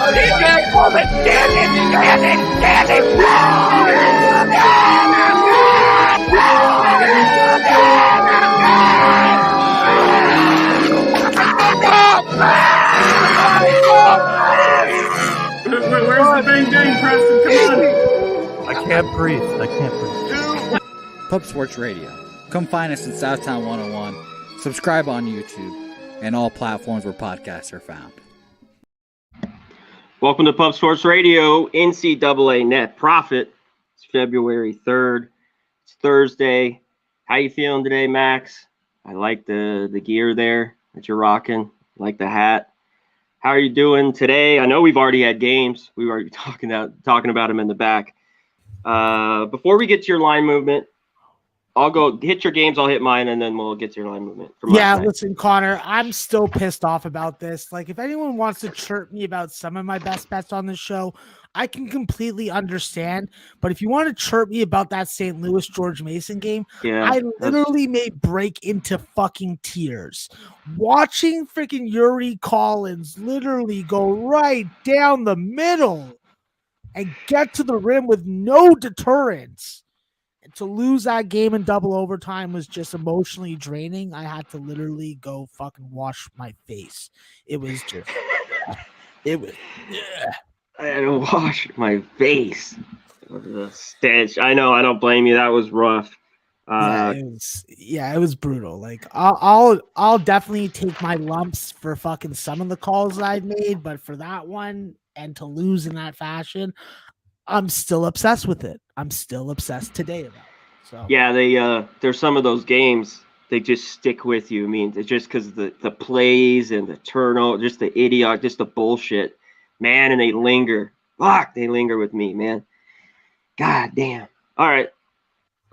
Where's the bang bang, Preston? Come on. I can't breathe. Pub Sports Radio. Come find us in Southtown 101. Subscribe on YouTube and all platforms where podcasts are found. Welcome to Pub Sports Radio, NCAA Net Profit. It's February 3rd. It's Thursday. How you feeling today, Max? I like the gear there that you're rocking. I like the hat. How are you doing today? I know we've already had games. We were already talking about them in the back. Before we get to your line movement, I'll go hit your games. I'll hit mine, and then we'll get to your line movement. Listen, Connor, I'm still pissed off about this. Like, if anyone wants to chirp me about some of my best bets on the show, I can completely understand. But if you want to chirp me about that St. Louis George Mason game, I literally may break into fucking tears. Watching freaking Yuri Collins literally go right down the middle and get to the rim with no deterrence. To lose that game in double overtime was just emotionally draining. I had to literally go fucking wash my face. It was just, I had to wash my face. The stench. I know. I don't blame you. That was rough. It was brutal. Like I'll definitely take my lumps for fucking some of the calls that I've made, but for that one and to lose in that fashion, I'm still obsessed with it. I'm still obsessed today about it. So yeah, there's some of those games they just stick with you. I mean, it's just because the plays and the turnover, just the idiot, just the bullshit, man, and they linger. Fuck, they linger with me, man. God damn. All right.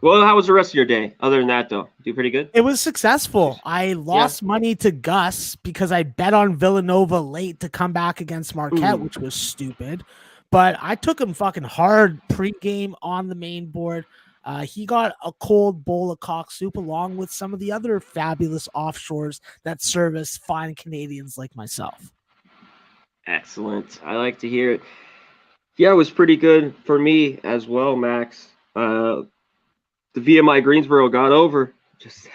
Well, how was the rest of your day? Other than that, though, do pretty good. It was successful. I lost money to Gus because I bet on Villanova late to come back against Marquette, which was stupid. But I took him fucking hard pregame on the main board. He got a cold bowl of cock soup along with some of the other fabulous offshores that service fine Canadians like myself. Excellent. I like to hear it. Yeah, it was pretty good for me as well, Max. The VMI Greensboro got over. Just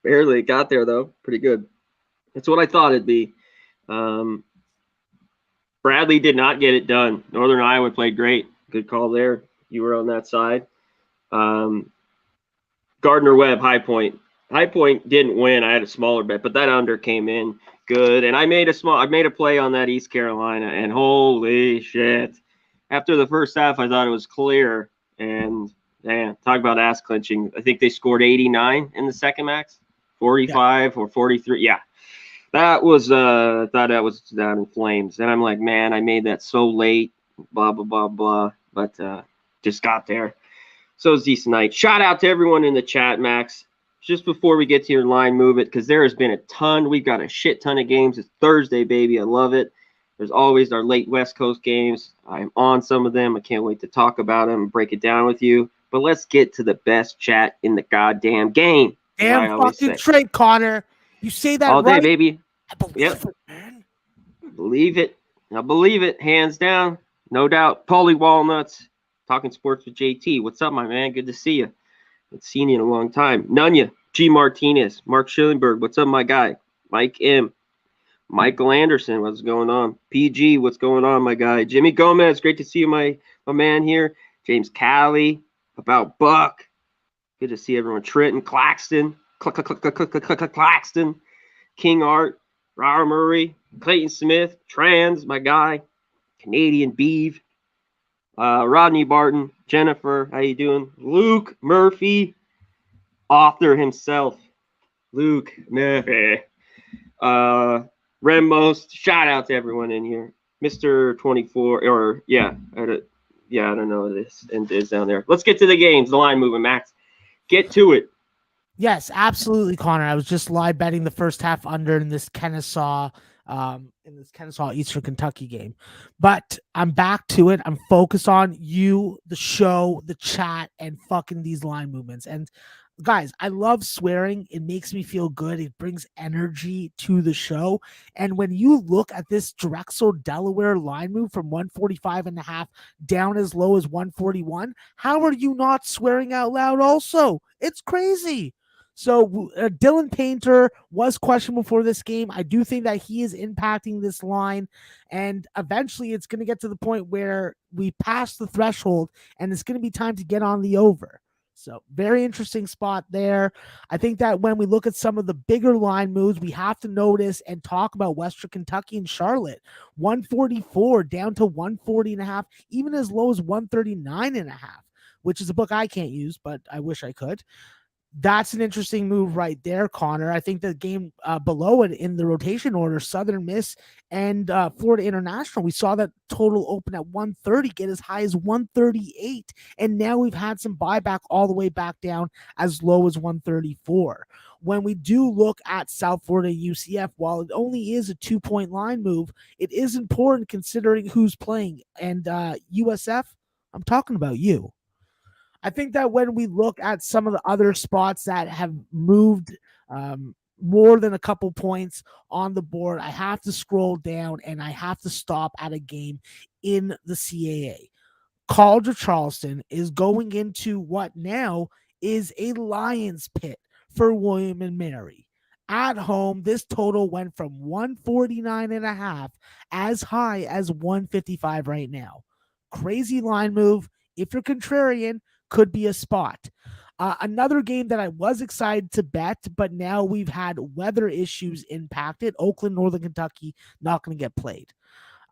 barely got there, though. Pretty good. That's what I thought it'd be. Bradley did not get it done. Northern Iowa played great. Good call there. You were on that side. Gardner-Webb, High Point. High Point didn't win. I had a smaller bet, but that under came in good. And I made a play on that East Carolina, and holy shit. After the first half, I thought it was clear. And man, talk about ass clenching. I think they scored 89 in the second, Max. 45 or 43. Yeah. That was I thought that was down in flames. And I'm like, man, I made that so late, blah, blah, blah, blah. But just got there. So it was a decent night. Shout out to everyone in the chat, Max. Just before we get to your line movement, because there has been a ton. We've got a shit ton of games. It's Thursday, baby. I love it. There's always our late West Coast games. I'm on some of them. I can't wait to talk about them and break it down with you. But let's get to the best chat in the goddamn game. Damn fucking straight, Connor. You say that all day, right? baby. I believe it, man. Believe it. I believe it. Hands down. No doubt. Paulie Walnuts. Talking sports with JT. What's up, my man? Good to see you. Haven't seen you in a long time. Nunya. G. Martinez. Mark Schillingberg. What's up, my guy? Mike M. Michael Anderson. What's going on? PG. What's going on, my guy? Jimmy Gomez. Great to see you, my man here. James Calley. About Buck. Good to see everyone. Trenton. Claxton. Claxton. King Art. Rara Murray. Clayton Smith. Trans, my guy. Canadian Beeve. Rodney Barton. Jennifer. How you doing? Luke Murphy. Author himself. Luke Murphy. Remmost. Shout out to everyone in here. Mr. 24. Or, yeah. I don't know this. And is down there. Let's get to the games. The line movement, Max. Get to it. Yes, absolutely, Connor. I was just live betting the first half under in this Kennesaw Eastern Kentucky game. But I'm back to it. I'm focused on you, the show, the chat, and fucking these line movements. And guys, I love swearing. It makes me feel good. It brings energy to the show. And when you look at this Drexel Delaware line move from 145.5 down as low as 141, how are you not swearing out loud also? It's crazy. So Dylan Painter was questionable for this game. I do think that he is impacting this line, and eventually it's going to get to the point where we pass the threshold, and it's going to be time to get on the over. So very interesting spot there. I think that when we look at some of the bigger line moves, we have to notice and talk about Western Kentucky and Charlotte. 144 down to 140.5, even as low as 139.5, which is a book I can't use, but I wish I could. That's an interesting move right there, Connor. I think the game below it in the rotation order, Southern Miss and Florida International, we saw that total open at 130, get as high as 138. And now we've had some buyback all the way back down as low as 134. When we do look at South Florida UCF, while it only is a 2-point line move, it is important considering who's playing. And USF, I'm talking about you. I think that when we look at some of the other spots that have moved more than a couple points on the board, I have to scroll down and I have to stop at a game in the CAA. College of Charleston is going into what now is a Lions pit for William and Mary. At home, this total went from 149.5 as high as 155 right now. Crazy line move. If you're contrarian, could be a spot. Another game that I was excited to bet, but now we've had weather issues impacted. Oakland, Northern Kentucky, not going to get played.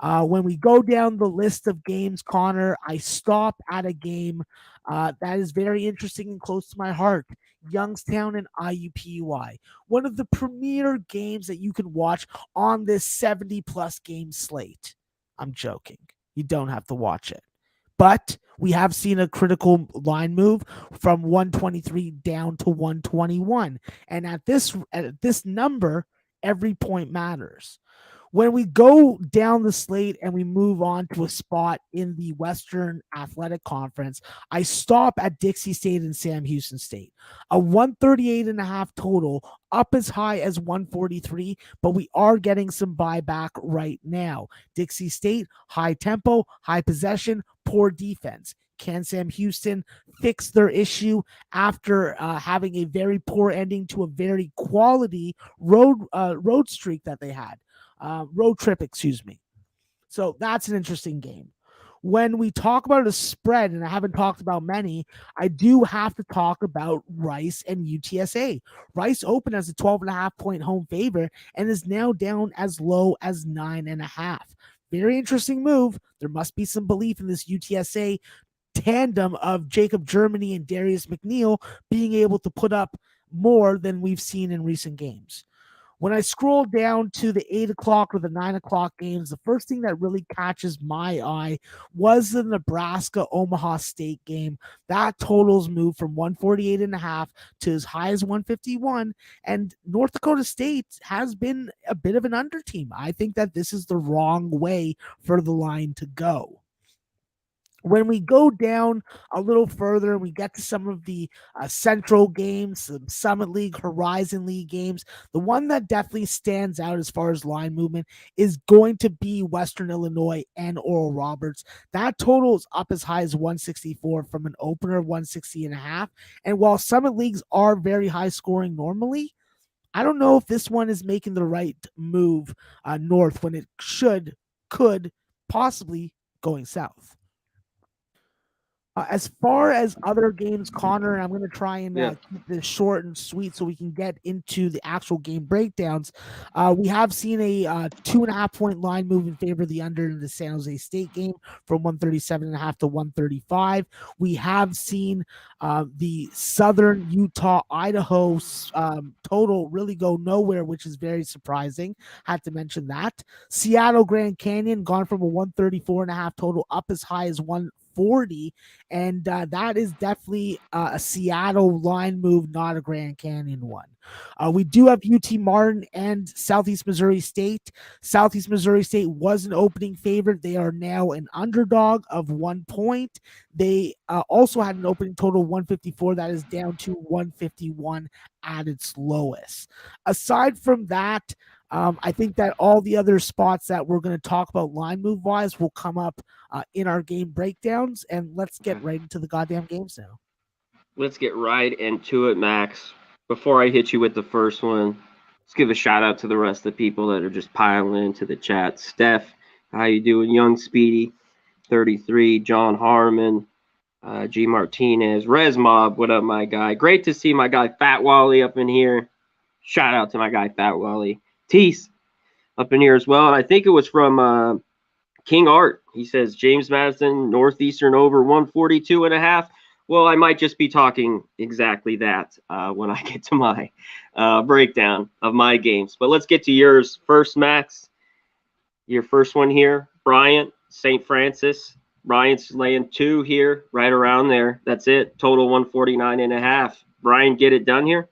When we go down the list of games, Connor, I stop at a game that is very interesting and close to my heart. Youngstown and IUPUI. One of the premier games that you can watch on this 70-plus game slate. I'm joking. You don't have to watch it. But we have seen a critical line move from 123 down to 121. And at this number, every point matters. When we go down the slate and we move on to a spot in the Western Athletic Conference, I stop at Dixie State and Sam Houston State. A 138.5 total, up as high as 143, but we are getting some buyback right now. Dixie State, high tempo, high possession, poor defense. Can Sam Houston fix their issue after having a very poor ending to a very quality road streak that they had? Road trip, excuse me. So that's an interesting game. When we talk about a spread, and I haven't talked about many, I do have to talk about Rice and UTSA. Rice opened as a 12.5-point home favorite and is now down as low as 9.5. Very interesting move. There must be some belief in this UTSA tandem of Jacob Germany and Darius McNeil being able to put up more than we've seen in recent games. When I scroll down to the 8 o'clock or the 9 o'clock games, the first thing that really catches my eye was the Nebraska-Omaha State game. That totals moved from 148.5 to as high as 151, and North Dakota State has been a bit of an underteam. I think that this is the wrong way for the line to go. When we go down a little further and we get to some of the Central games, some Summit League, Horizon League games, the one that definitely stands out as far as line movement is going to be Western Illinois and Oral Roberts. That total is up as high as 164 from an opener of 160.5. And while Summit Leagues are very high scoring normally, I don't know if this one is making the right move north when it could possibly going south. As far as other games, Connor, and I'm going to try and keep this short and sweet so we can get into the actual game breakdowns. We have seen a 2.5-point line move in favor of the under in the San Jose State game from 137.5 to 135. We have seen the Southern Utah Idaho total really go nowhere, which is very surprising. Had to mention that. Seattle Grand Canyon gone from a 134.5 total up as high as 140. 140, and that is definitely a Seattle line move, not a Grand Canyon one. We do have UT Martin and Southeast Missouri State. Southeast Missouri State was an opening favorite. They are now an underdog of 1 point. They also had an opening total of 154. That is down to 151 at its lowest. Aside from that, I think that all the other spots that we're going to talk about line move wise will come up in our game breakdowns. And let's get right into the goddamn games now. Let's get right into it, Max. Before I hit you with the first one, let's give a shout out to the rest of the people that are just piling into the chat. Steph, how you doing? Young Speedy, 33. John Harmon, G Martinez, Rez Mob, what up, my guy? Great to see my guy Fat Wally up in here. Shout out to my guy Fat Wally. Tease up in here as well. And I think it was from King Art. He says James Madison, Northeastern over 142.5. Well, I might just be talking exactly that when I get to my breakdown of my games. But let's get to yours first, Max. Your first one here, Bryant, St. Francis. Bryant's laying 2 here, right around there. That's it. Total 149.5. Bryant, get it done here?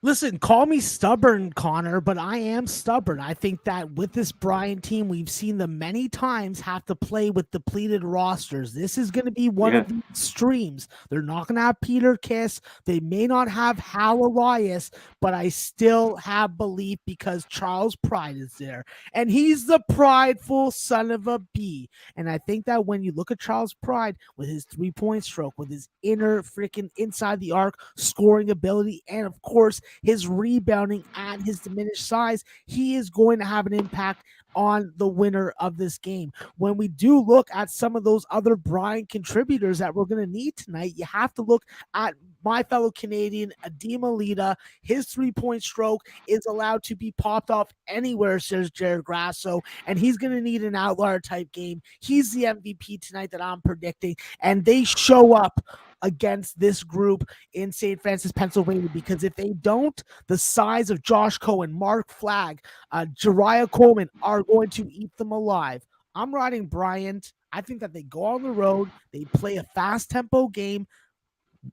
Listen, call me stubborn, Connor, but I am stubborn. I think that with this Bryant team, we've seen them many times have to play with depleted rosters. This is going to be one of the extremes. They're not going to have Peter Kiss. They may not have Hal Elias, but I still have belief because Charles Pride is there. And he's the prideful son of a bee. And I think that when you look at Charles Pride with his 3-point stroke, with his inner freaking inside the arc scoring ability, and of course, his rebounding and his diminished size, he is going to have an impact on the winner of this game. When we do look at some of those other Bryant contributors that we're going to need tonight, you have to look at my fellow Canadian, Adim Alita. His 3-point stroke is allowed to be popped off anywhere, says Jared Grasso, and he's going to need an outlier type game. He's the MVP tonight that I'm predicting, and they show up against this group in St. Francis, Pennsylvania, because if they don't, the size of Josh Cohen, Mark Flagg, Jariah Coleman are going to eat them alive. I'm riding Bryant. I think that they go on the road, they play a fast tempo game,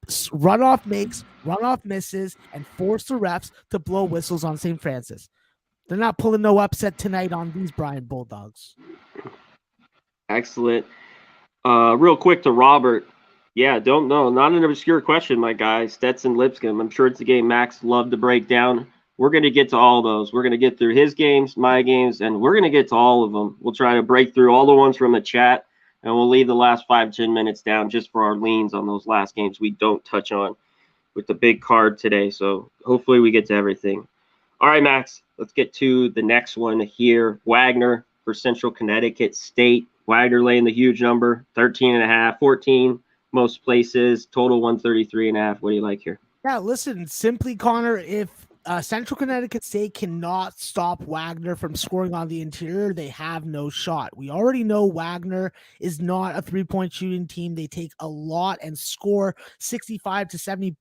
runoff makes, runoff misses, and force the refs to blow whistles on St. Francis. They're not pulling no upset tonight on these Bryant Bulldogs. Excellent. Real quick to Robert. Yeah, don't know. Not an obscure question, my guy. Stetson Lipscomb. I'm sure it's a game Max loved to break down. We're going to get to all those. We're going to get through his games, my games, and we're going to get to all of them. We'll try to break through all the ones from the chat, and we'll leave the last 5-10 minutes down just for our leans on those last games we don't touch on with the big card today. So hopefully we get to everything. All right, Max, let's get to the next one here. Wagner for Central Connecticut State. Wagner laying the huge number, 13.5, 14 most places, total 133.5. What do you like here? Yeah, listen, simply, Connor, if Central Connecticut State cannot stop Wagner from scoring on the interior, they have no shot. We already know Wagner is not a 3-point shooting team. They take a lot and score 65 to 70%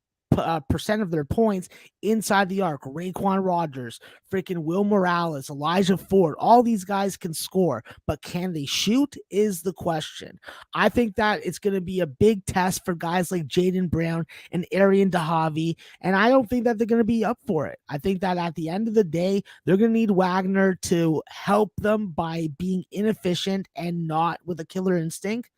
of their points inside the arc. Raekwon Rogers, freaking Will Morales, Elijah Ford, all these guys can score, but can they shoot is the question. I think that it's going to be a big test for guys like Jaden Brown and Arian DeHavi, and I don't think that they're going to be up for it. I think that at the end of the day, they're going to need Wagner to help them by being inefficient and not with a killer instinct.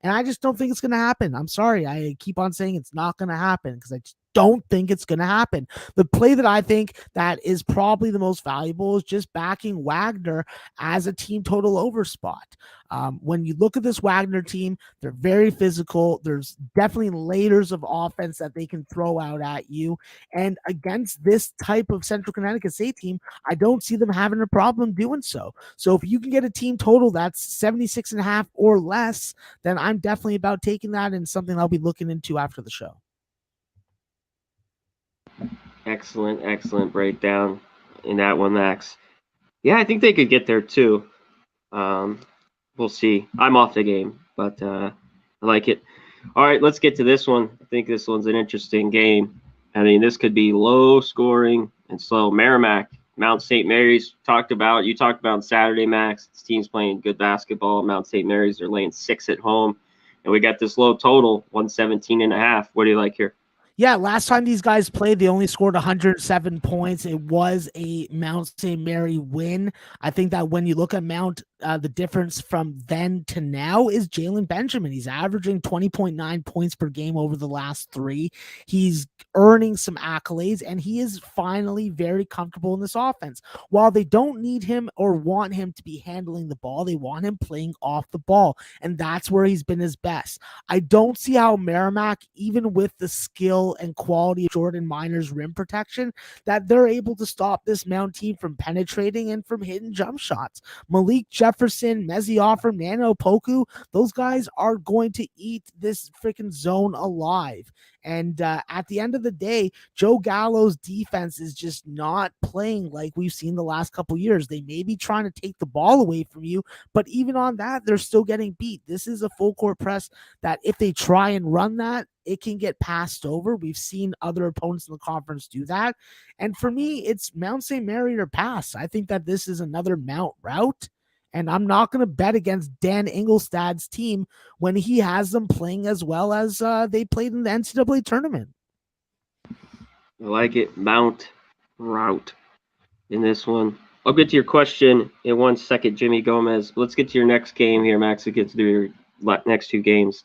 And I just don't think it's going to happen. I'm sorry. I keep on saying it's not going to happen because I just don't think it's going to happen. The play that I think that is probably the most valuable is just backing Wagner as a team total over spot. When you look at this Wagner team, they're very physical. There's definitely layers of offense that they can throw out at you. And against this type of Central Connecticut State team, I don't see them having a problem doing so. So if you can get a team total that's 76.5 or less, then I'm definitely about taking that and something I'll be looking into after the show. Excellent breakdown in that one, Max. Yeah, I think they could get there too. We'll see. I'm off the game, but I like it. All right, let's get to this one. I think this one's an interesting game. I mean, this could be low scoring and slow. Merrimack, Mount St. Mary's, you talked about on Saturday, Max. This team's playing good basketball. Mount St. Mary's, they're laying 6 at home. And we got this low total, 117.5. What do you like here? Yeah, last time these guys played, they only scored 107 points. It was a Mount St. Mary win. I think that when you look at Mount, the difference from then to now is Jalen Benjamin. He's averaging 20.9 points per game over the last 3. He's earning some accolades, and he is finally very comfortable in this offense. While they don't need him or want him to be handling the ball, they want him playing off the ball, and that's where he's been his best. I don't see how Merrimack, even with the skill and quality of Jordan Minor's rim protection, that they're able to stop this Mount team from penetrating and from hitting jump shots. Malik Jefferson, Mezi Offer, Nano Poku, those guys are going to eat this freaking zone alive. And at the end of the day, Joe Gallo's defense is just not playing like we've seen the last couple years. They may be trying to take the ball away from you, but even on that, they're still getting beat. This is a full court press that if they try and run that, it can get passed over. We've seen other opponents in the conference do that. And for me, it's Mount St. Mary or pass. I think that this is another Mount route. And I'm not going to bet against Dan Engelstad's team when he has them playing as well as they played in the NCAA tournament. I like it. Mount route in this one. I'll get to your question in 1 second, Jimmy Gomez. Let's get to your next game here, Max. We get to do your next 2 games.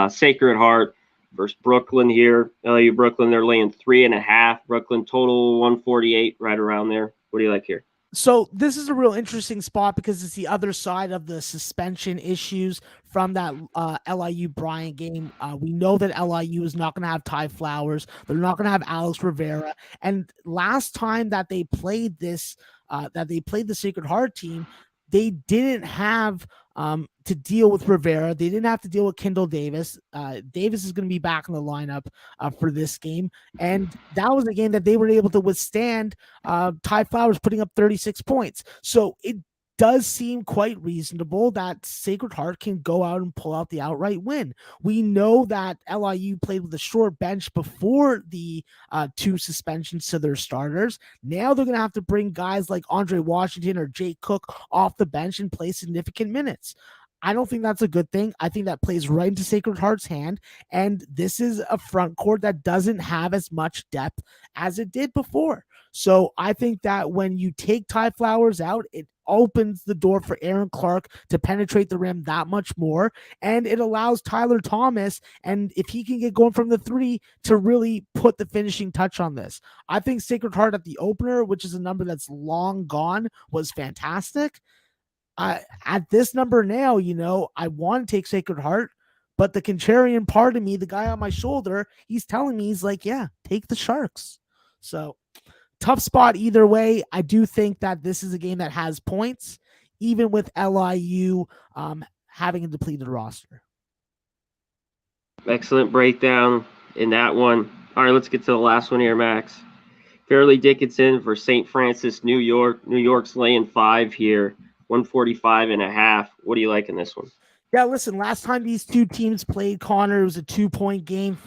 Sacred Heart versus Brooklyn here. LAU Brooklyn, they're laying 3.5. Brooklyn total 148, right around there. What do you like here? So this is a real interesting spot because it's the other side of the suspension issues from that LIU Bryant game. We know that LIU is not going to have Ty Flowers. They're not going to have Alex Rivera. And last time that they played this, the Sacred Heart team, they didn't have to deal with Rivera. They didn't have to deal with Kendall Davis. Davis is going to be back in the lineup for this game. And that was a game that they were able to withstand Ty Flowers putting up 36 points. So it does seem quite reasonable that Sacred Heart can go out and pull out the outright win. We know that LIU played with a short bench before the 2 suspensions to their starters. Now they're going to have to bring guys like Andre Washington or Jake Cook off the bench and play significant minutes. I don't think that's a good thing. I think that plays right into Sacred Heart's hand. And this is a front court that doesn't have as much depth as it did before. So I think that when you take Ty Flowers out, it opens the door for Aaron Clark to penetrate the rim that much more. And it allows Tyler Thomas, and if he can get going from the 3, to really put the finishing touch on this. I think Sacred Heart at the opener, which is a number that's long gone, was fantastic. At this number now, I want to take Sacred Heart, but the contrarian part of me, the guy on my shoulder, he's telling me, he's like, yeah, take the Sharks. So tough spot either way. I do think that this is a game that has points, even with LIU having a depleted roster. Excellent breakdown in that one. All right, let's get to the last one here, Max. Fairleigh Dickinson for St. Francis, New York. New York's laying 5 here. 145.5. What do you like in this one? Yeah, listen, last time these 2 teams played, Conor, it was a 2-point game.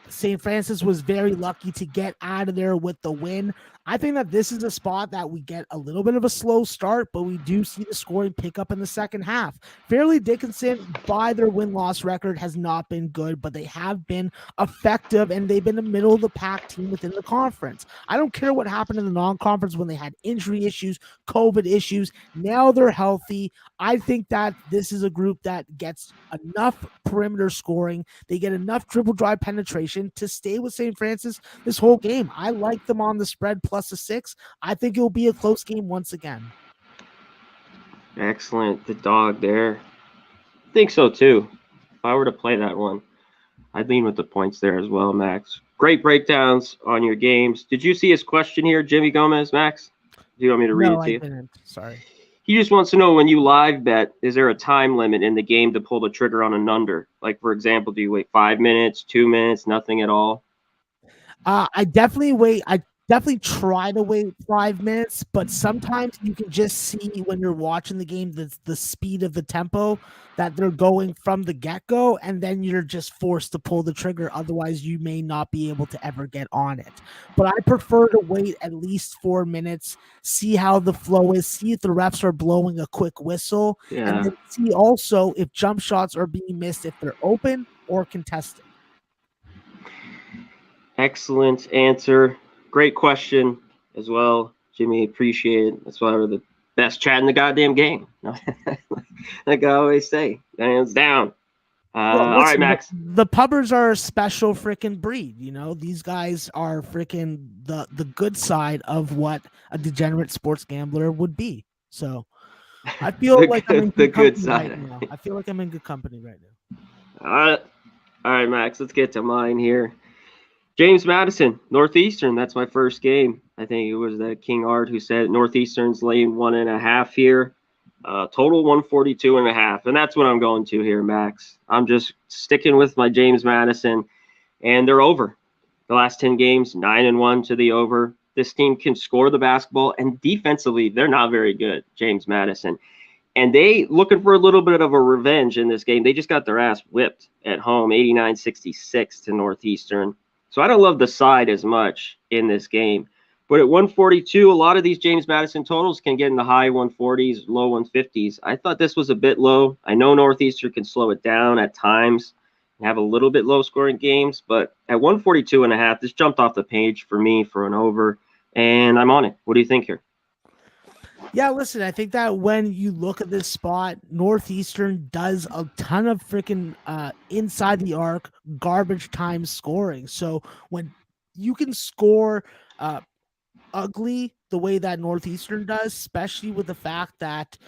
St. Francis was very lucky to get out of there with the win. I think that this is a spot that we get a little bit of a slow start, but we do see the scoring pick up in the second half. Fairleigh Dickinson, by their win-loss record, has not been good, but they have been effective, and they've been a middle-of-the-pack team within the conference. I don't care what happened in the non-conference when they had injury issues, COVID issues. Now they're healthy. I think that this is a group that gets enough perimeter scoring. They get enough dribble drive penetration to stay with St. Francis this whole game. I like them on the spread plus a 6. I think it will be a close game once again. Excellent. The dog there. I think so too. If I were to play that one, I'd lean with the points there as well, Max. Great breakdowns on your games. Did you see his question here, Jimmy Gomez, Max? Do you want me to read it to you? Didn't. Sorry. He just wants to know, when you live bet, is there a time limit in the game to pull the trigger on an under? Like, for example, do you wait 5 minutes, 2 minutes, nothing at all? I definitely wait. I definitely try to wait 5 minutes, but sometimes you can just see when you're watching the game the speed of the tempo that they're going from the get-go, and then you're just forced to pull the trigger. Otherwise, you may not be able to ever get on it. But I prefer to wait at least 4 minutes, see how the flow is, see if the refs are blowing a quick whistle, and then see also if jump shots are being missed, if they're open or contested. Excellent answer. Great question as well, Jimmy. Appreciate it. That's why we're the best chat in the goddamn game. Like I always say, hands down. All right, Max. The pubbers are a special freaking breed. You know, these guys are freaking the good side of what a degenerate sports gambler would be. So I feel like I'm in good company right now. I feel like I'm in good company right now. All right, Max. Let's get to mine here. James Madison, Northeastern. That's my first game. I think it was that King Art who said Northeastern's laying 1.5 here. Total 142.5. And that's what I'm going to here, Max. I'm just sticking with my James Madison, and they're over. The last 10 games, 9-1 to the over. This team can score the basketball, and defensively, they're not very good, James Madison. And they looking for a little bit of a revenge in this game. They just got their ass whipped at home, 89-66 to Northeastern. So I don't love the side as much in this game. But at 142, a lot of these James Madison totals can get in the high 140s, low 150s. I thought this was a bit low. I know Northeastern can slow it down at times and have a little bit low-scoring games. But at 142.5, this jumped off the page for me for an over. And I'm on it. What do you think here? Yeah, listen, I think that when you look at this spot, Northeastern does a ton of freaking inside the arc, garbage time scoring. So when you can score ugly the way that Northeastern does, especially with the fact that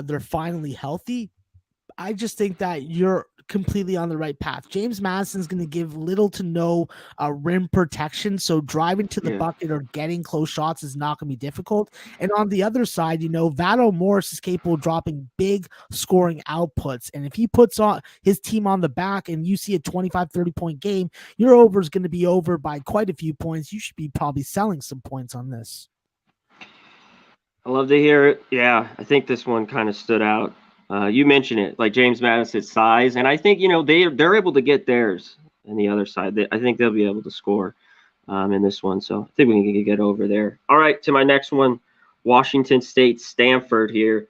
they're finally healthy, I just think that you're completely on the right path. James Madison's going to give little to no rim protection, so driving to the bucket or getting close shots is not going to be difficult. And on the other side, you know, Vado Morris is capable of dropping big scoring outputs, and if he puts on his team on the back and you see a 25-30 point game, your over is going to be over by quite a few points. You should be probably selling some points on this. I love to hear it. Yeah, I think this one kind of stood out. You mentioned it, like James Madison's size, and I think, you know, they're able to get theirs on the other side. I think they'll be able to score in this one, so I think we can get over there. All right, to my next one, Washington State, Stanford here.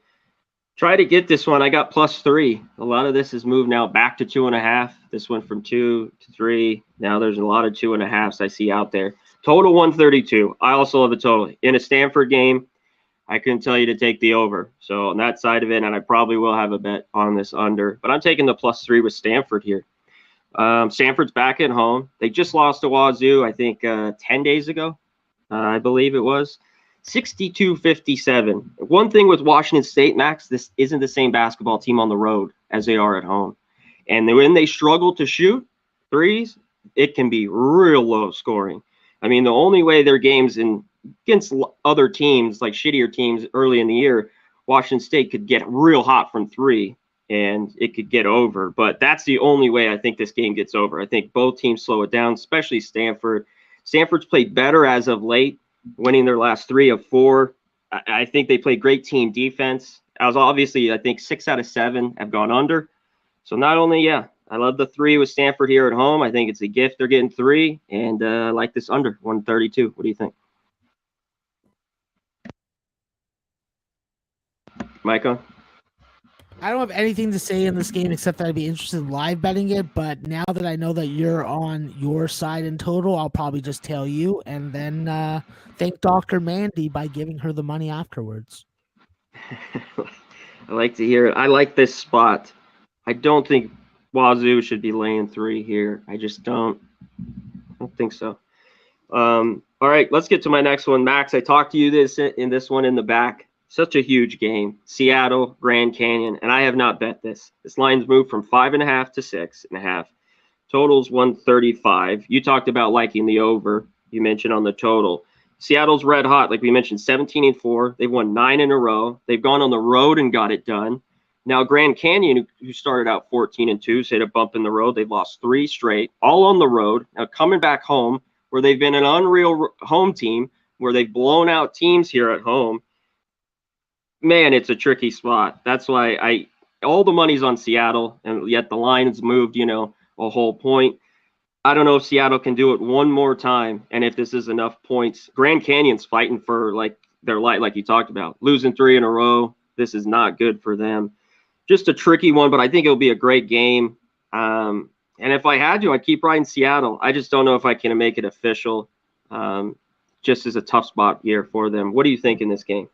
Try to get this one. I got +3. A lot of this has moved now back to 2.5. This went from 2 to 3. Now there's a lot of 2.5s I see out there. Total 132. I also love the total. In a Stanford game, I couldn't tell you to take the over. So on that side of it, and I probably will have a bet on this under, but I'm taking the +3 with Stanford here. Stanford's back at home. They just lost to Wazoo, I think 10 days ago, I believe it was. 62-57. One thing with Washington State, Max, this isn't the same basketball team on the road as they are at home. And when they struggle to shoot threes, it can be real low scoring. I mean, the only way their games against other teams, like shittier teams early in the year, Washington State could get real hot from 3 and it could get over. But that's the only way I think this game gets over. I think both teams slow it down, especially Stanford. Stanford's played better as of late, winning their last 3 of 4. I think they played great team defense. Obviously, I think 6 out of 7 have gone under. So not only, I love the 3 with Stanford here at home. I think it's a gift they're getting 3, and I like this under 132. What do you think? Micah? I don't have anything to say in this game except that I'd be interested in live betting it, but now that I know that you're on your side in total, I'll probably just tell you and then thank Dr. Mandy by giving her the money afterwards. I like to hear it. I like this spot. I don't think Wazoo should be laying 3 here. I just don't. I don't think so. All right, let's get to my next one. Max, I talked to you in this one in the back. Such a huge game. Seattle, Grand Canyon, and I have not bet this. This line's moved from 5.5 to 6.5. Total's 135. You talked about liking the over. You mentioned on the total. Seattle's red hot, like we mentioned, 17-4. They've won 9 in a row. They've gone on the road and got it done. Now, Grand Canyon, who started out 14-2, hit a bump in the road. They've lost 3 straight, all on the road. Now, coming back home, where they've been an unreal home team, where they've blown out teams here at home, man, it's a tricky spot. That's why all the money's on Seattle, and yet the line's moved, a whole point. I don't know if Seattle can do it one more time, and if this is enough points. Grand Canyon's fighting for their life, like you talked about, losing 3 in a row. This is not good for them. Just a tricky one, but I think it'll be a great game. And if I had to, I'd keep riding Seattle. I just don't know if I can make it official. Just as a tough spot here for them. What do you think in this game?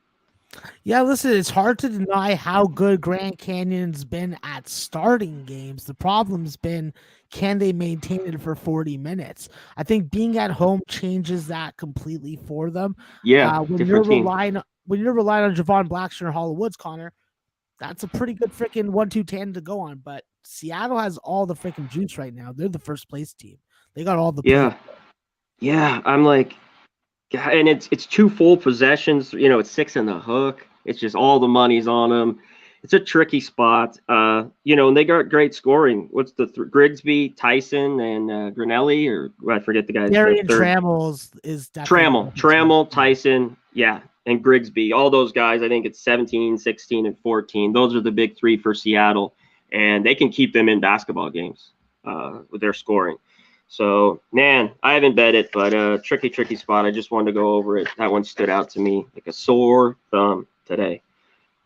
Yeah, listen, it's hard to deny how good Grand Canyon's been at starting games. The problem's been, can they maintain it for 40 minutes? I think being at home changes that completely for them. Yeah, when you're relying on Javon Blackstone or Hollow Woods, Connor, that's a pretty good freaking 1-2 tandem to go on. But Seattle has all the freaking juice right now. They're the first place team. They got all the yeah. I'm like, and it's 2 full possessions. It's 6 in the hook. It's just all the money's on them. It's a tricky spot. And they got great scoring. What's the Grigsby, Tyson, and Granelli, or I forget the guy's Darian Trammell is definitely Trammell, Tyson, yeah, and Grigsby. All those guys. I think it's 17, 16, and 14. Those are the big 3 for Seattle, and they can keep them in basketball games with their scoring. So, man, I haven't bet it, but tricky spot. I just wanted to go over it. That one stood out to me like a sore thumb today.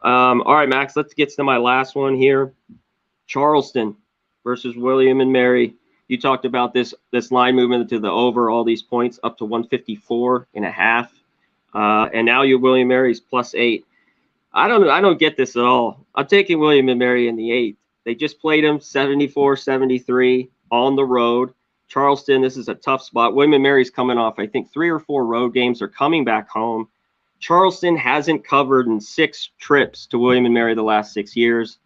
All right, Max, let's get to my last one here. Charleston versus William and Mary. You talked about this line movement to the over, all these points up to 154.5. And now William Mary's +8. I don't get this at all. I'm taking William and Mary in the 8. They just played them 74-73 on the road. Charleston, this is a tough spot. William & Mary's coming off, I think, 3 or 4 road games. They're coming back home. Charleston hasn't covered in 6 trips to William & Mary the last 6 years.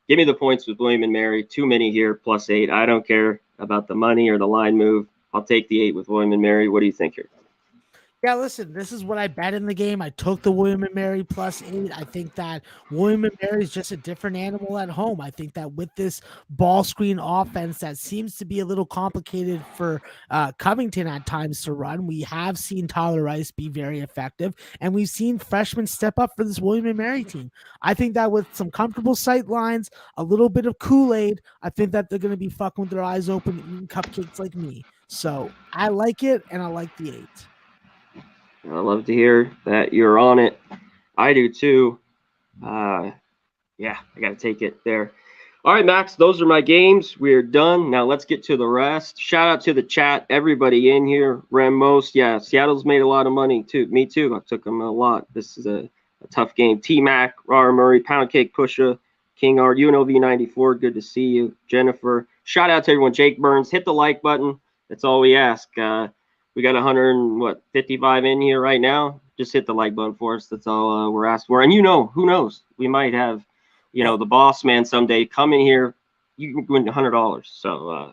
Give me the points with William & Mary. Too many here, +8. I don't care about the money or the line move. I'll take the 8 with William & Mary. What do you think here? Yeah, listen, this is what I bet in the game. I took the William & Mary +8. I think that William & Mary is just a different animal at home. I think that with this ball screen offense that seems to be a little complicated for Covington at times to run, we have seen Tyler Rice be very effective, and we've seen freshmen step up for this William & Mary team. I think that with some comfortable sight lines, a little bit of Kool-Aid, I think that they're going to be fucking with their eyes open, eating cupcakes like me. So I like it, and I like the 8. I love to hear that you're on it. I do too. I got to take it there. All right, Max, those are my games. We're done. Now let's get to the rest. Shout out to the chat, everybody in here. Ramos, yeah, Seattle's made a lot of money too. Me too. I took them a lot. This is a tough game. T-Mac, Rara Murray, Pound Cake Pusha, King Art, UNLV94, good to see you. Jennifer, shout out to everyone. Jake Burns, hit the like button. That's all we ask. We got 155 in here right now. Just hit the like button for us. That's all we're asked for. And who knows? We might have, the boss man someday come in here. You can win $100. So,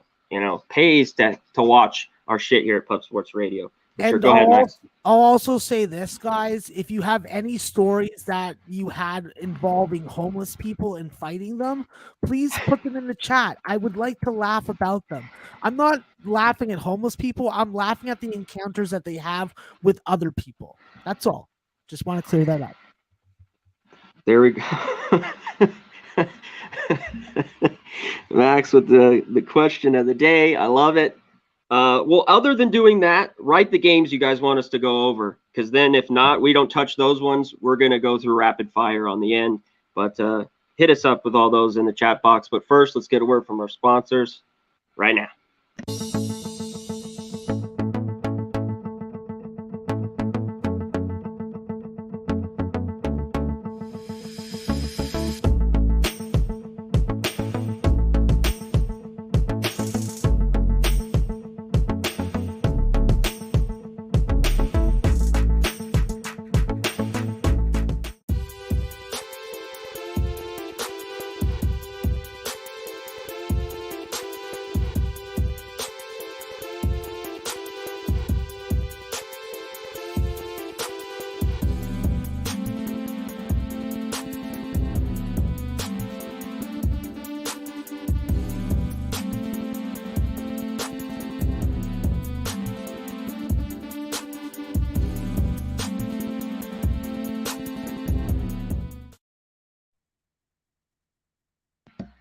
pays to watch our shit here at Pub Sports Radio. And sure, go ahead, Max. I'll also say this, guys. If you have any stories that you had involving homeless people and fighting them, please put them in the chat. I would like to laugh about them. I'm not laughing at homeless people. I'm laughing at the encounters that they have with other people. That's all. Just want to clear that up. There we go. Max with the question of the day. I love it. Well, other than doing that, write the games you guys want us to go over, because then if not, we don't touch those ones. We're going to go through rapid fire on the end, but hit us up with all those in the chat box. But first, let's get a word from our sponsors right now.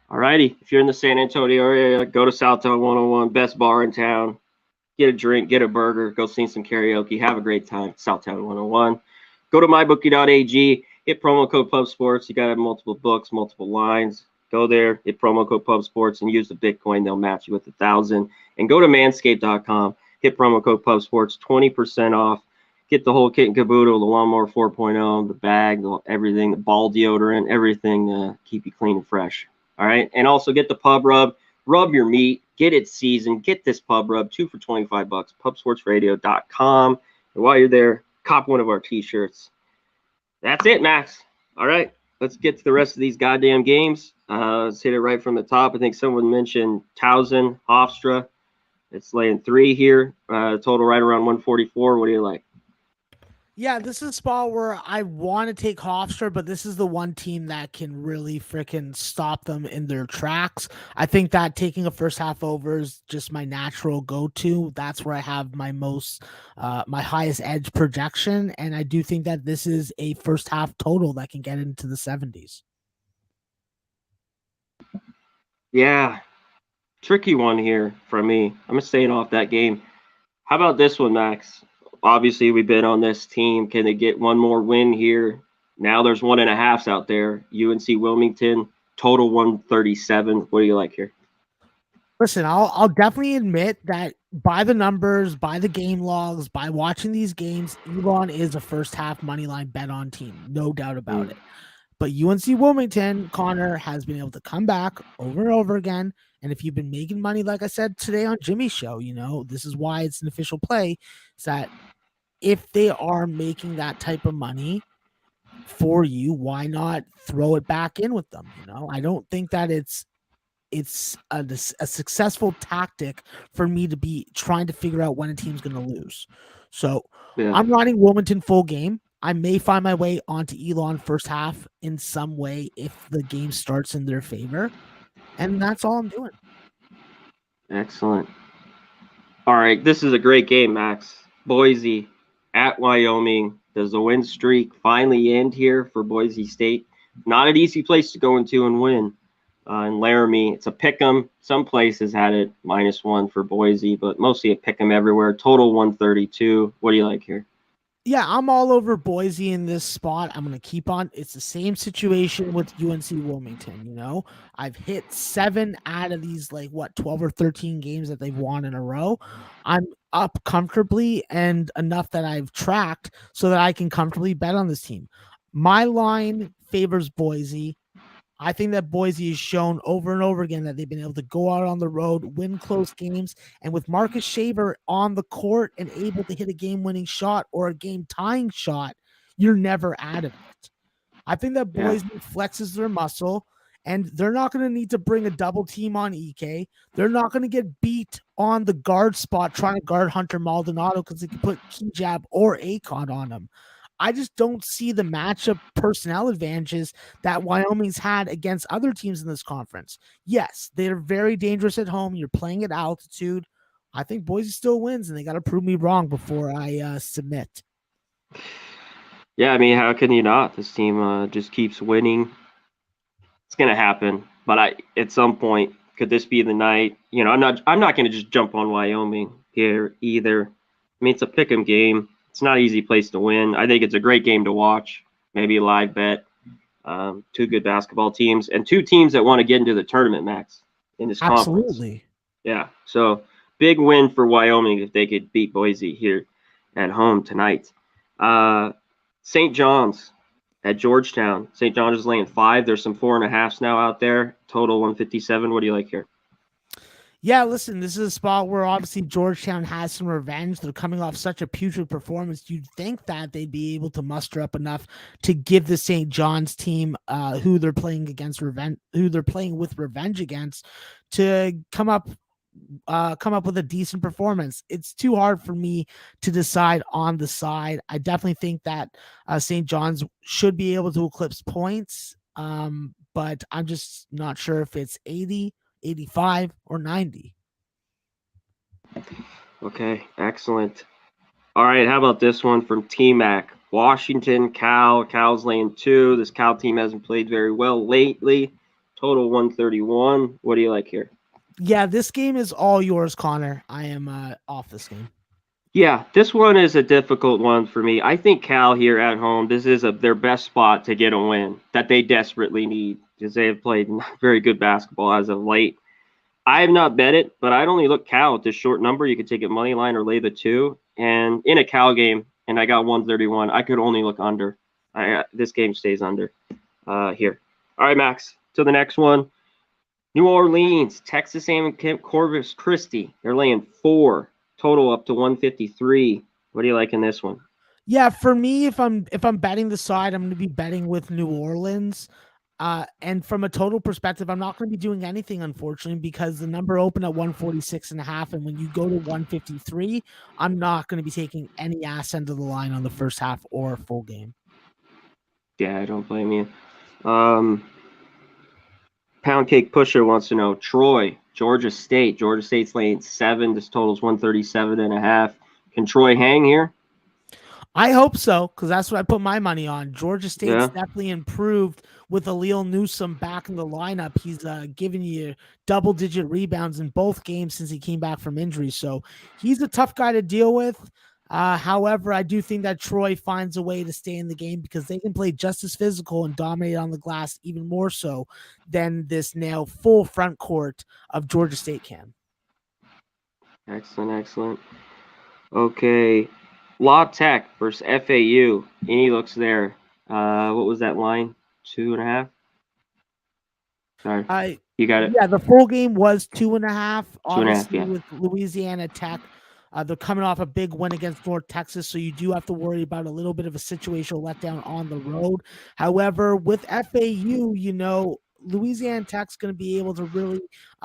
All righty. If you're in the San Antonio area, go to Southtown 101, best bar in town. Get a drink, get a burger, go sing some karaoke, have a great time. Southtown 101. Go to mybookie.ag, hit promo code Pub Sports. You got to have multiple books, multiple lines. Go there, hit promo code Pub Sports, and use the Bitcoin. They'll match you with 1,000. And go to manscaped.com, hit promo code Pub Sports, 20% off. Get the whole kit and caboodle, the lawnmower 4.0, the bag, everything, the ball deodorant, everything to keep you clean and fresh. All right. And also get the pub rub, rub your meat, get it seasoned, get this pub rub, 2 for $25, pubsportsradio.com. And while you're there, cop one of our t-shirts. That's it, Max. All right. Let's get to the rest of these goddamn games. Let's hit it right from the top. I think someone mentioned Towson, Hofstra. It's laying 3 here. Total right around 144. What do you like? Yeah, this is a spot where I want to take Hofstra, but this is the one team that can really freaking stop them in their tracks. I think that taking a first half over is just my natural go-to. That's where I have my my highest edge projection, and I do think that this is a first half total that can get into the 70s. Yeah, tricky one here from me. I'm staying off that game. How about this one, Max? Obviously, we've been on this team. Can they get one more win here? Now there's 1.5s out there. UNC Wilmington, total 137. What do you like here? Listen, I'll definitely admit that by the numbers, by the game logs, by watching these games, Elon is a first half money line bet on team. No doubt about it. But UNC Wilmington, Conor, has been able to come back over and over again. And if you've been making money, like I said today on Jimmy's show, this is why it's an official play, is that if they are making that type of money for you, why not throw it back in with them? I don't think that it's a successful tactic for me to be trying to figure out when a team's going to lose. So I'm riding Wilmington full game. I may find my way onto Elon first half in some way if the game starts in their favor. And that's all I'm doing. Excellent. All right. This is a great game, Max. Boise at Wyoming. Does the win streak finally end here for Boise State? Not an easy place to go into and win. In Laramie, it's a pick'em. Some places had it -1 for Boise, but mostly a pick'em everywhere. Total 132. What do you like here? Yeah, I'm all over Boise in this spot. I'm going to keep on. It's the same situation with UNC Wilmington, I've hit 7 out of these 12 or 13 games that they've won in a row. I'm up comfortably and enough that I've tracked so that I can comfortably bet on this team. My line favors Boise. I think that Boise has shown over and over again that they've been able to go out on the road, win close games, and with Marcus Shaver on the court and able to hit a game-winning shot or a game-tying shot, you're never out of it. I think that Boise flexes their muscle, and they're not going to need to bring a double team on EK. They're not going to get beat on the guard spot trying to guard Hunter Maldonado because they can put key jab or ACON on him. I just don't see the matchup personnel advantages that Wyoming's had against other teams in this conference. Yes, they're very dangerous at home. You're playing at altitude. I think Boise still wins, and they got to prove me wrong before I submit. Yeah, I mean, how can you not? This team just keeps winning. It's gonna happen, but at some point, could this be the night? I'm not gonna just jump on Wyoming here either. I mean, it's a pick'em game. It's not an easy place to win. I think it's a great game to watch. Maybe a live bet. 2 good basketball teams and 2 teams that want to get into the tournament, Max, in this conference. Absolutely. Yeah. So big win for Wyoming if they could beat Boise here at home tonight. St. John's at Georgetown. St. John's is laying 5. There's some 4.5s now out there. Total 157. What do you like here? Yeah, listen, this is a spot where obviously Georgetown has some revenge. They're coming off such a putrid performance. You'd think that they'd be able to muster up enough to give the St. John's team who they're playing with revenge against to come up with a decent performance. It's too hard for me to decide on the side. I definitely think that St. John's should be able to eclipse points, but I'm just not sure if it's 80, 85, or 90. Okay, excellent. All right, how about this one from T-Mac? Washington, Cal. Cal's laying 2. This Cal team hasn't played very well lately. total 131. What do you like here? Yeah, this game is all yours, Connor. I am off this game. Yeah, this one is a difficult one for me. I think Cal here at home, this is their best spot to get a win that they desperately need because they have played not very good basketball as of late. I have not bet it, but I'd only look Cal at this short number. You could take it money line or lay the 2. And in a Cal game, and I got 131, I could only look under. This game stays under here. All right, Max, to the next one. New Orleans, Texas A&M Corpus Christi. They're laying 4, total up to 153. What do you like in this one? Yeah, for me, if I'm betting the side, I'm going to be betting with New Orleans. And from a total perspective, I'm not going to be doing anything, unfortunately, because the number opened at 146.5. And when you go to 153, I'm not going to be taking any ass end of the line on the first half or full game. Yeah, I don't blame you. Pound Cake Pusher wants to know, Troy, Georgia State. Georgia State's laying 7. This total's 137.5. Can Troy hang here? I hope so, because that's what I put my money on. Georgia State's definitely improved with Aaliyah Newsome back in the lineup. He's giving you double-digit rebounds in both games since he came back from injury. So he's a tough guy to deal with. However, I do think that Troy finds a way to stay in the game because they can play just as physical and dominate on the glass even more so than this now full front court of Georgia State can. Excellent, excellent. Okay. La Tech versus FAU. Any looks there. What was that line? 2.5? Sorry. You got it? Yeah, the full game was 2.5. Obviously, 2.5, yeah. with Louisiana Tech. They're coming off a big win against North Texas, so you do have to worry about a little bit of a situational letdown on the road. However, with FAU, Louisiana Tech's going to be able to really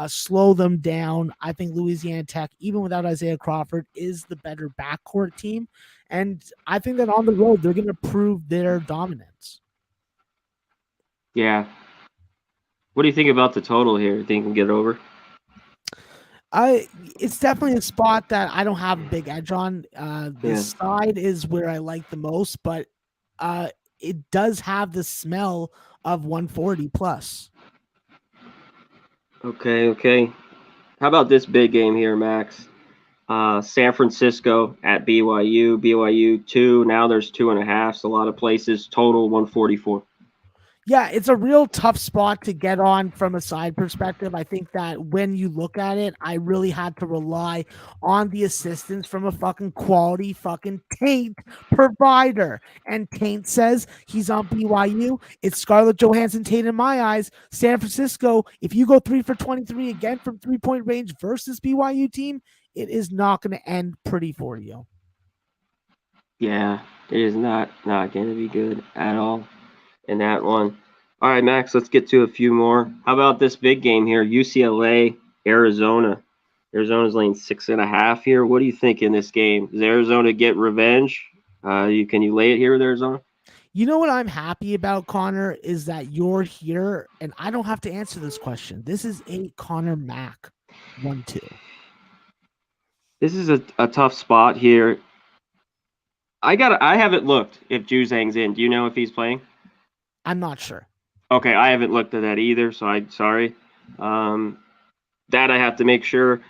slow them down. I think Louisiana Tech, even without Isaiah Crawford, is the better backcourt team. And I think that on the road, they're going to prove their dominance. Yeah. What do you think about the total here? Think you can get over? It's definitely a spot that I don't have a big edge on. This side is where I like the most, but it does have the smell of 140 plus. Okay. How about this big game here, Max? San Francisco at BYU. BYU 2. Now there's 2.5. A lot of places. Total 144. Yeah, it's a real tough spot to get on from a side perspective. I think that when you look at it, I really had to rely on the assistance from a fucking quality fucking Taint provider. And Taint says he's on BYU. It's Scarlett Johansson Tate in my eyes. San Francisco, if you go 3 for 23 again from 3-point range versus BYU team, it is not going to end pretty for you. Yeah, it is not going to be good at all in that one. All right, Max, let's get to a few more. How about this big game here? UCLA, Arizona. Arizona's laying 6.5 here. What do you think in this game? Does Arizona get revenge? Can you lay it here with Arizona? You know what I'm happy about, Connor, is that you're here, and I don't have to answer this question. This is a Connor Mack 1-2. This is a tough spot here. I haven't looked if Juzang's in. Do you know if he's playing? I'm not sure. Okay, I haven't looked at that either, so I'm sorry. That I have to make sure.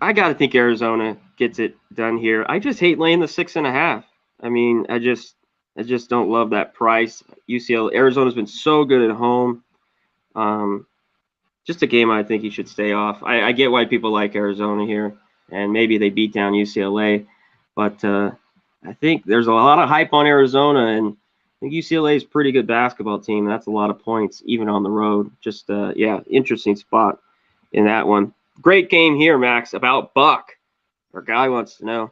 I got to think Arizona gets it done here. I just hate laying the 6.5. I mean, I just don't love that price. Arizona's been so good at home. Just a game I think you should stay off. I get why people like Arizona here, and maybe they beat down UCLA, but I think there's a lot of hype on Arizona, and I think UCLA is a pretty good basketball team. That's a lot of points, even on the road. Just, interesting spot in that one. Great game here, Max, about Buck. Our guy wants to know.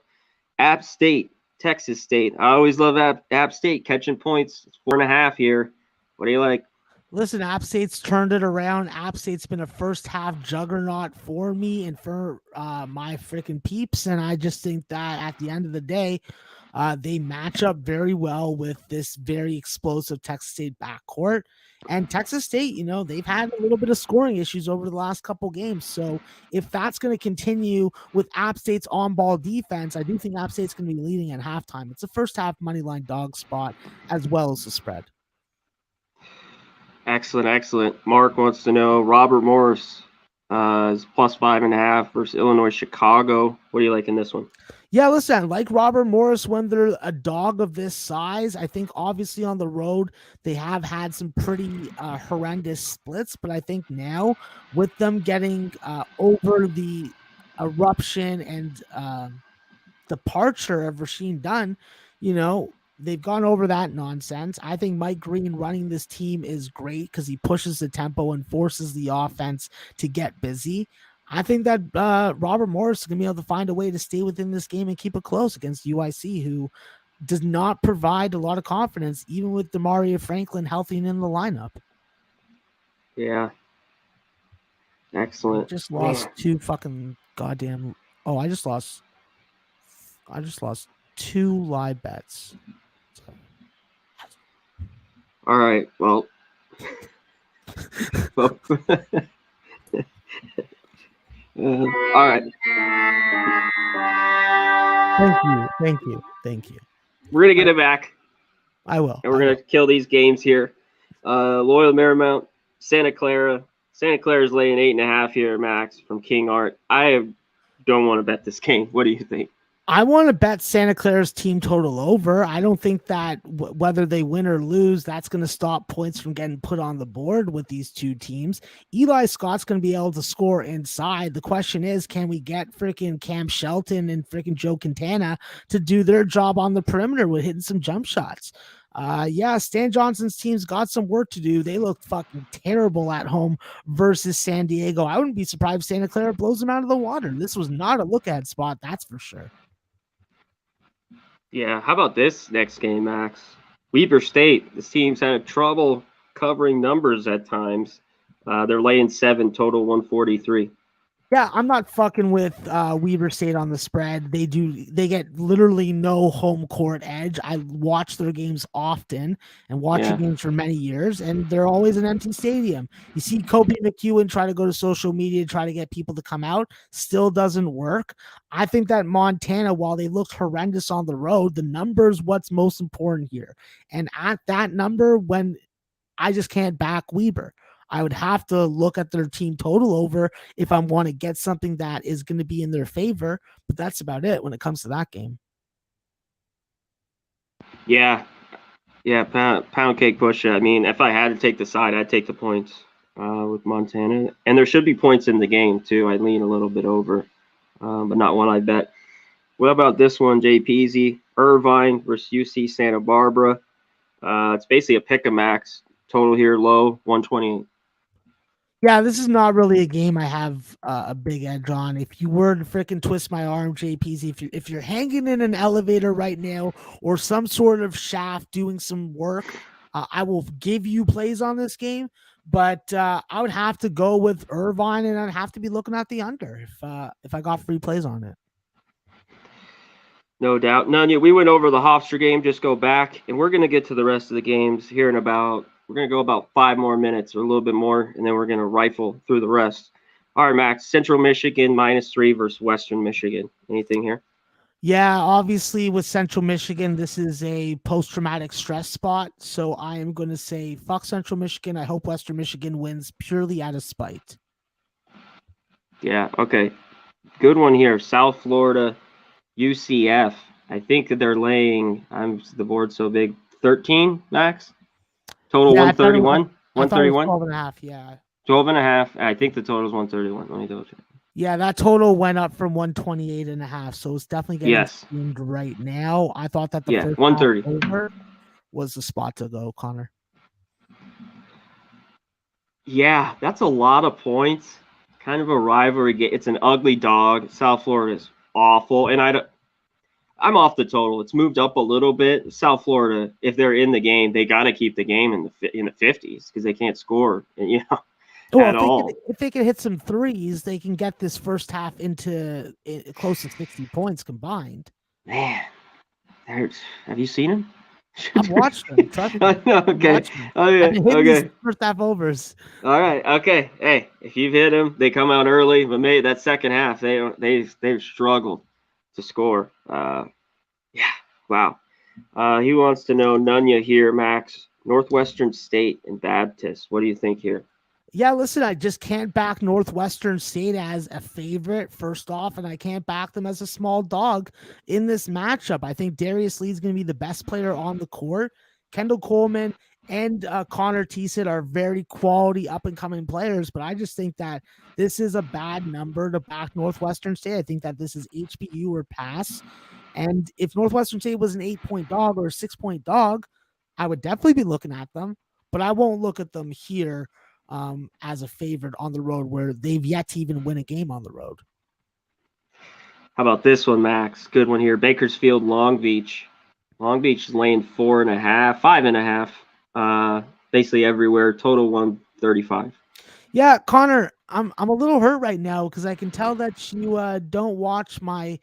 App State, Texas State. I always love App State catching points. It's 4.5 here. What do you like? Listen, App State's turned it around. App State's been a first-half juggernaut for me and for my freaking peeps, and I just think that at the end of the day, they match up very well with this very explosive Texas State backcourt. And Texas State, they've had a little bit of scoring issues over the last couple games. So if that's going to continue with App State's on-ball defense, I do think App State's going to be leading at halftime. It's a first-half money line dog spot as well as the spread. Excellent. Mark wants to know Robert Morris is plus 5.5 versus Illinois Chicago. What do you like in this one? Yeah, listen, like Robert Morris, when they're a dog of this size, I think obviously on the road they have had some pretty horrendous splits, but I think now with them getting over the eruption and departure of Rasheem Dunn, they've gone over that nonsense. I think Mike Green running this team is great because he pushes the tempo and forces the offense to get busy. I think that Robert Morris is going to be able to find a way to stay within this game and keep it close against UIC, who does not provide a lot of confidence, even with Demaria Franklin healthy and in the lineup. Yeah. Excellent. I just lost two fucking goddamn. Oh, I just lost 2 live bets. All right. Well. All right. Thank you. We're gonna get it back. I will. And we're gonna kill these games here. Loyola Marymount, Santa Clara. Santa Clara's laying 8.5 here, Max, from King Art. I don't want to bet this game. What do you think? I want to bet Santa Clara's team total over. I don't think that whether they win or lose, that's going to stop points from getting put on the board with these two teams. Eli Scott's going to be able to score inside. The question is, can we get freaking Cam Shelton and freaking Joe Quintana to do their job on the perimeter with hitting some jump shots? Stan Johnson's team's got some work to do. They look fucking terrible at home versus San Diego. I wouldn't be surprised if Santa Clara blows them out of the water. This was not a look-ahead spot, that's for sure. Yeah, how about this next game, Max? Weber State. This team's had trouble covering numbers at times. They're laying 7, total 143. Yeah, I'm not fucking with Weber State on the spread. They get literally no home court edge. I watch their games often and watching games for many years, and they're always an empty stadium. You see Kobe McEwen try to go to social media, try to get people to come out, still doesn't work. I think that Montana, while they looked horrendous on the road, the number's what's most important here. And at that number, when I just can't back Weber. I would have to look at their team total over if I want to get something that is going to be in their favor, but that's about it when it comes to that game. Yeah, pound cake push. I mean, if I had to take the side, I'd take the points with Montana. And there should be points in the game, too. I'd lean a little bit over, but not one I bet. What about this one, Jay Peasy? Irvine versus UC Santa Barbara. It's basically a pick a max. Total here low, 128. Yeah, this is not really a game I have a big edge on. If you were to freaking twist my arm, JPZ, if you're hanging in an elevator right now or some sort of shaft doing some work, I will give you plays on this game. But I would have to go with Irvine, and I'd have to be looking at the under if I got free plays on it. No doubt. Nunya, we went over the Hofstra game. Just go back, and we're going to get to the rest of the games here in about – we're going to go about 5 more minutes or a little bit more, and then we're going to rifle through the rest. All right, Max, Central Michigan -3 versus Western Michigan. Anything here? Yeah, obviously with Central Michigan, this is a post-traumatic stress spot, so I am going to say fuck Central Michigan. I hope Western Michigan wins purely out of spite. Yeah, okay. Good one here. South Florida, UCF. I think that they're laying, the board's so big, 13, Max? Total 131? 131? 12.5, yeah. 12.5. I think the total is 131. Let me double check. Yeah, that total went up from 128.5, so it's definitely getting steamed right now. I thought that the first 130 over was the spot to go, Connor. Yeah, that's a lot of points. Kind of a rivalry game. It's an ugly dog. South Florida is awful, and I'm off the total. It's moved up a little bit. South Florida, if they're in the game, they got to keep the game in the 50s because they can't score, at all. If they can hit some threes, they can get this first half into close to 60 points combined. Man, have you seen him? I've watched them. Trust me. Okay. Okay. First half overs. All right. Okay. Hey, if you've hit them, they come out early, but maybe that second half they've struggled to score. Wow. He wants to know Nunya here, Max. Northwestern State and Baptist. What do you think here? Yeah, listen, I just can't back Northwestern State as a favorite, first off, and I can't back them as a small dog in this matchup. I think Darius Lee's going to be the best player on the court. Kendall Coleman and Connor Teasit are very quality up-and-coming players, but I just think that this is a bad number to back Northwestern State. I think that this is HBU or pass, and if Northwestern State was an 8-point dog or a 6-point dog, I would definitely be looking at them, but I won't look at them here as a favorite on the road where they've yet to even win a game on the road. How about this one, Max? Good one here. Bakersfield, Long Beach. Long Beach is laying 4.5, 5.5, basically everywhere. Total 135. Yeah, Connor, I'm a little hurt right now because I can tell that you don't watch my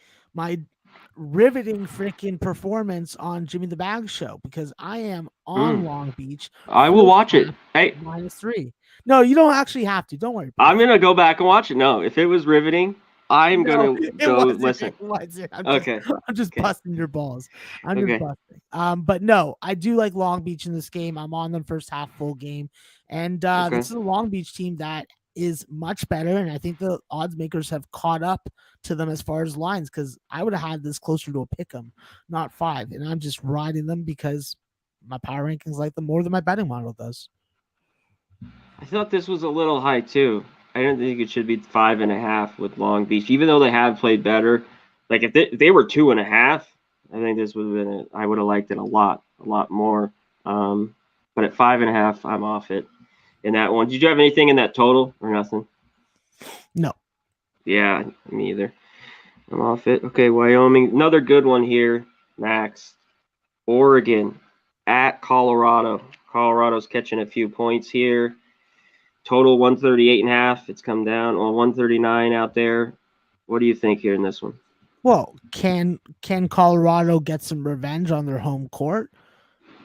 riveting freaking performance on Jimmy the Bag Show because I am on Long Beach. I will watch it. Hey, -3. No, you don't actually have to. Don't worry. I'm gonna go back and watch it. No, if it was riveting, I'm gonna go listen. I'm just busting your balls. I'm just busting. But no, I do like Long Beach in this game. I'm on them first half full game, and this is a Long Beach team that is much better, and I think the odds makers have caught up to them as far as lines because I would have had this closer to a pick 'em, not 5, and I'm just riding them because my power rankings like them more than my betting model does. I thought this was a little high too. I didn't think it should be 5.5 with Long Beach, even though they have played better. Like if they were 2.5, I think this would have been it. I would have liked it a lot more. But at 5.5, I'm off it in that one. Did you have anything in that total or nothing? No. Yeah, me either. I'm off it. Okay, Wyoming. Another good one here, Max. Oregon at Colorado. Colorado's catching a few points here. Total 138.5. It's come down on 139 out there. What do you think here in this one? Well, can Colorado get some revenge on their home court?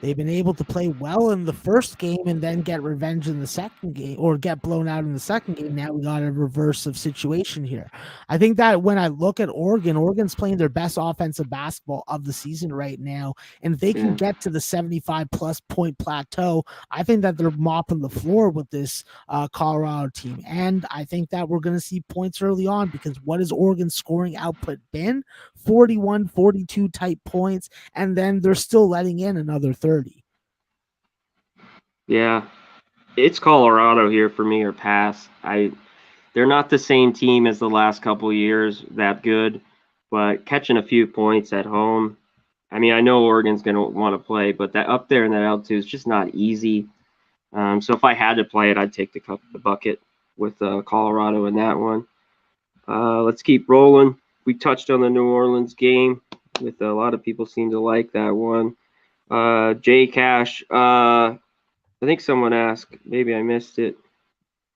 They've been able to play well in the first game and then get revenge in the second game or get blown out in the second game. Now we got a reverse of situation here. I think that when I look at Oregon's playing their best offensive basketball of the season right now. And if they can get to the 75-plus point plateau, I think that they're mopping the floor with this Colorado team. And I think that we're going to see points early on because what has Oregon's scoring output been? 41, 42 type points. And then they're still letting in another 30. Yeah, it's Colorado here for me or pass. They're not the same team as the last couple of years that good, but catching a few points at home. I mean, I know Oregon's going to want to play, but that up there in that altitude is just not easy. So if I had to play it, I'd take the bucket with Colorado in that one. Let's keep rolling. We touched on the New Orleans game with a lot of people seem to like that one. J Cash, I think someone asked, maybe I missed it.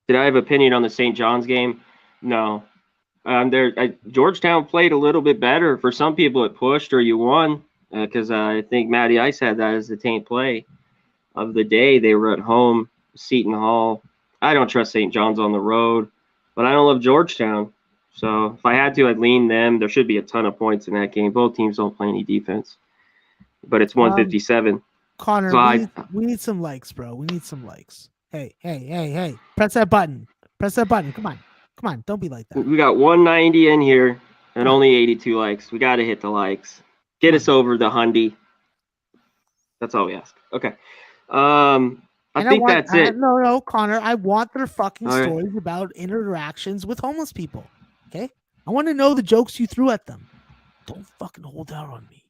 Did I have opinion on the St. John's game? No. Georgetown played a little bit better. For some people, it pushed or you won because I think Matty Ice had that as the taint play of the day. They were at home, Seton Hall. I don't trust St. John's on the road, but I don't love Georgetown. So if I had to, I'd lean them. There should be a ton of points in that game. Both teams don't play any defense. But it's 157. Connor, so we need some likes, bro. We need some likes. Hey. Press that button. Come on. Don't be like that. We got 190 in here and only 82 likes. We got to hit the likes. Get us over the hundy. That's all we ask. Okay. I think that's it. No, Connor. I want their fucking stories about interactions with homeless people. Okay? I want to know the jokes you threw at them. Don't fucking hold out on me.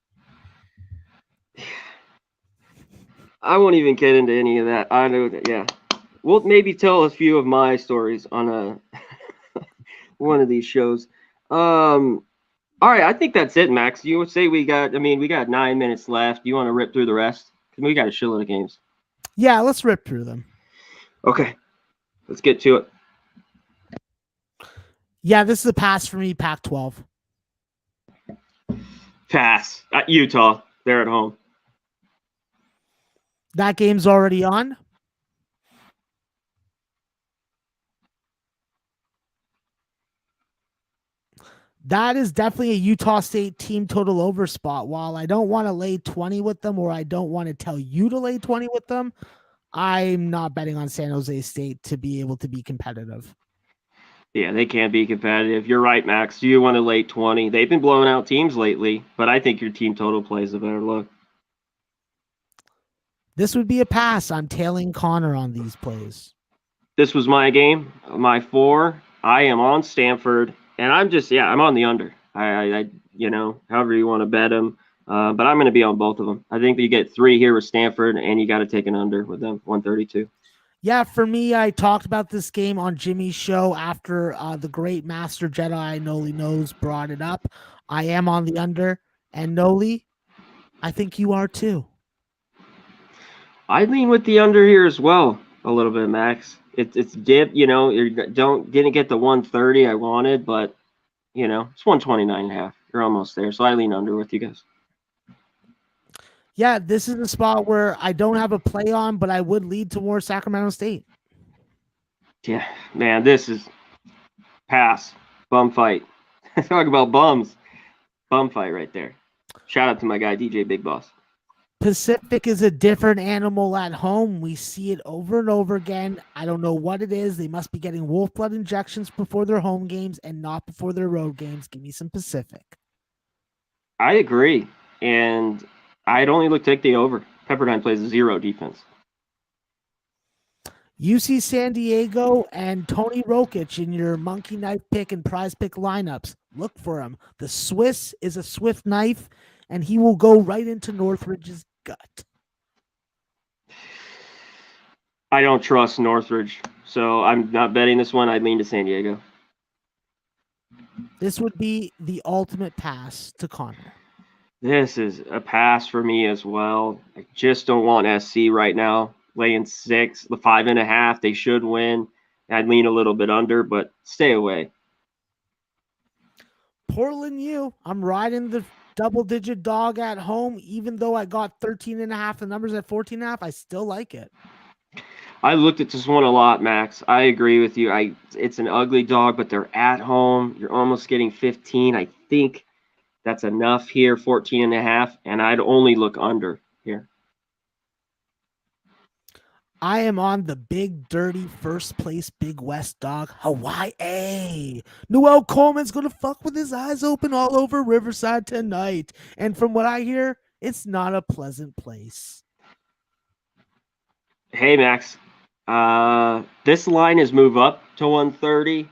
I won't even get into any of that. I know that, yeah. We'll maybe tell a few of my stories on one of these shows. All right, I think that's it, Max. You would say we got 9 minutes left. Do you want to rip through the rest? Because we got a shitload of games. Yeah, let's rip through them. Okay, let's get to it. Yeah, this is a pass for me, Pac-12. Pass. At Utah. They're at home. That game's already on. That is definitely a Utah State team total over spot. While I don't want to lay 20 with them, or I don't want to tell you to lay 20 with them, I'm not betting on San Jose State to be able to be competitive. Yeah, they can't be competitive. You're right, Max. You want to lay 20. They've been blowing out teams lately, but I think your team total plays a better look. This would be a pass. I'm tailing Conor on these plays. This was my game, my 4. I am on Stanford, and I'm on the under. I however you want to bet them, but I'm going to be on both of them. I think that you get 3 here with Stanford, and you got to take an under with them, 132. Yeah, for me, I talked about this game on Jimmy's show after the great Master Jedi Noli Knows brought it up. I am on the under, and Noli, I think you are too. I lean with the under here as well a little bit, Max. It's dip, you didn't get the 130 I wanted, but it's 129.5. You're almost there, so I lean under with you guys. Yeah, this is the spot where I don't have a play on, but I would lead towards Sacramento State. Yeah, man, this is pass. Bum fight. Talk about bums. Bum fight right there. Shout out to my guy, DJ Big Boss. Pacific is a different animal at home. We see it over and over again. I don't know what it is. They must be getting wolf blood injections before their home games and not before their road games. Give me some Pacific. I agree. And I'd only look to take the over. Pepperdine plays 0 defense. UC San Diego and Tony Rokic in your monkey knife pick and prize pick lineups. Look for him. The Swiss is a swift knife, and he will go right into Northridge's gut. I don't trust Northridge, so I'm not betting this one. I'd lean to San Diego. This would be the ultimate pass to Conor. This is a pass for me as well. I just don't want SC right now. Laying 6, the 5.5, they should win. I'd lean a little bit under, but stay away. Portland U, I'm riding the double-digit dog at home, even though I got 13.5. The numbers at 14.5, I still like it. I looked at this one a lot, Max. I agree with you. It's an ugly dog, but they're at home. You're almost getting 15. I think that's enough here, 14.5, and I'd only look under here. I am on the big, dirty, first place Big West dog, Hawaii. Noel Coleman's going to fuck with his eyes open all over Riverside tonight. And from what I hear, it's not a pleasant place. Hey, Max. This line is move up to 130.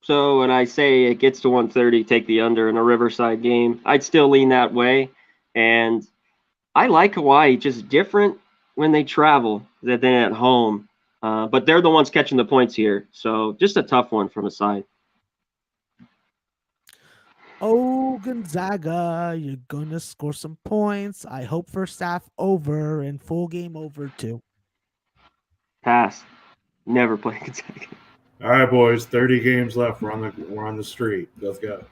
So when I say it gets to 130, take the under in a Riverside game. I'd still lean that way. And I like Hawaii, just different when they travel than at home. But they're the ones catching the points here. So just a tough one from a side. Oh, Gonzaga, you're going to score some points. I hope first half over and full game over too. Pass. Never play Gonzaga. All right, boys. 30 games left. We're on the street. Let's go.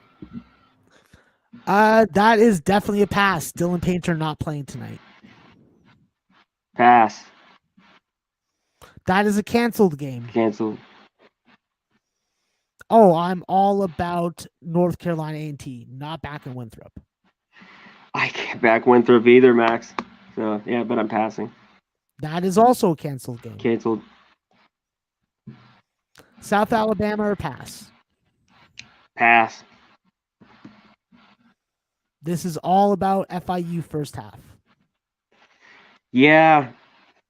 That is definitely a pass. Dylan Painter not playing tonight. Pass. That is a canceled game. Canceled. Oh, I'm all about North Carolina A&T, not back in Winthrop. I can't back Winthrop either, Max. So, yeah, but I'm passing. That is also a canceled game. Canceled. South Alabama or pass? Pass. This is all about FIU first half. Yeah,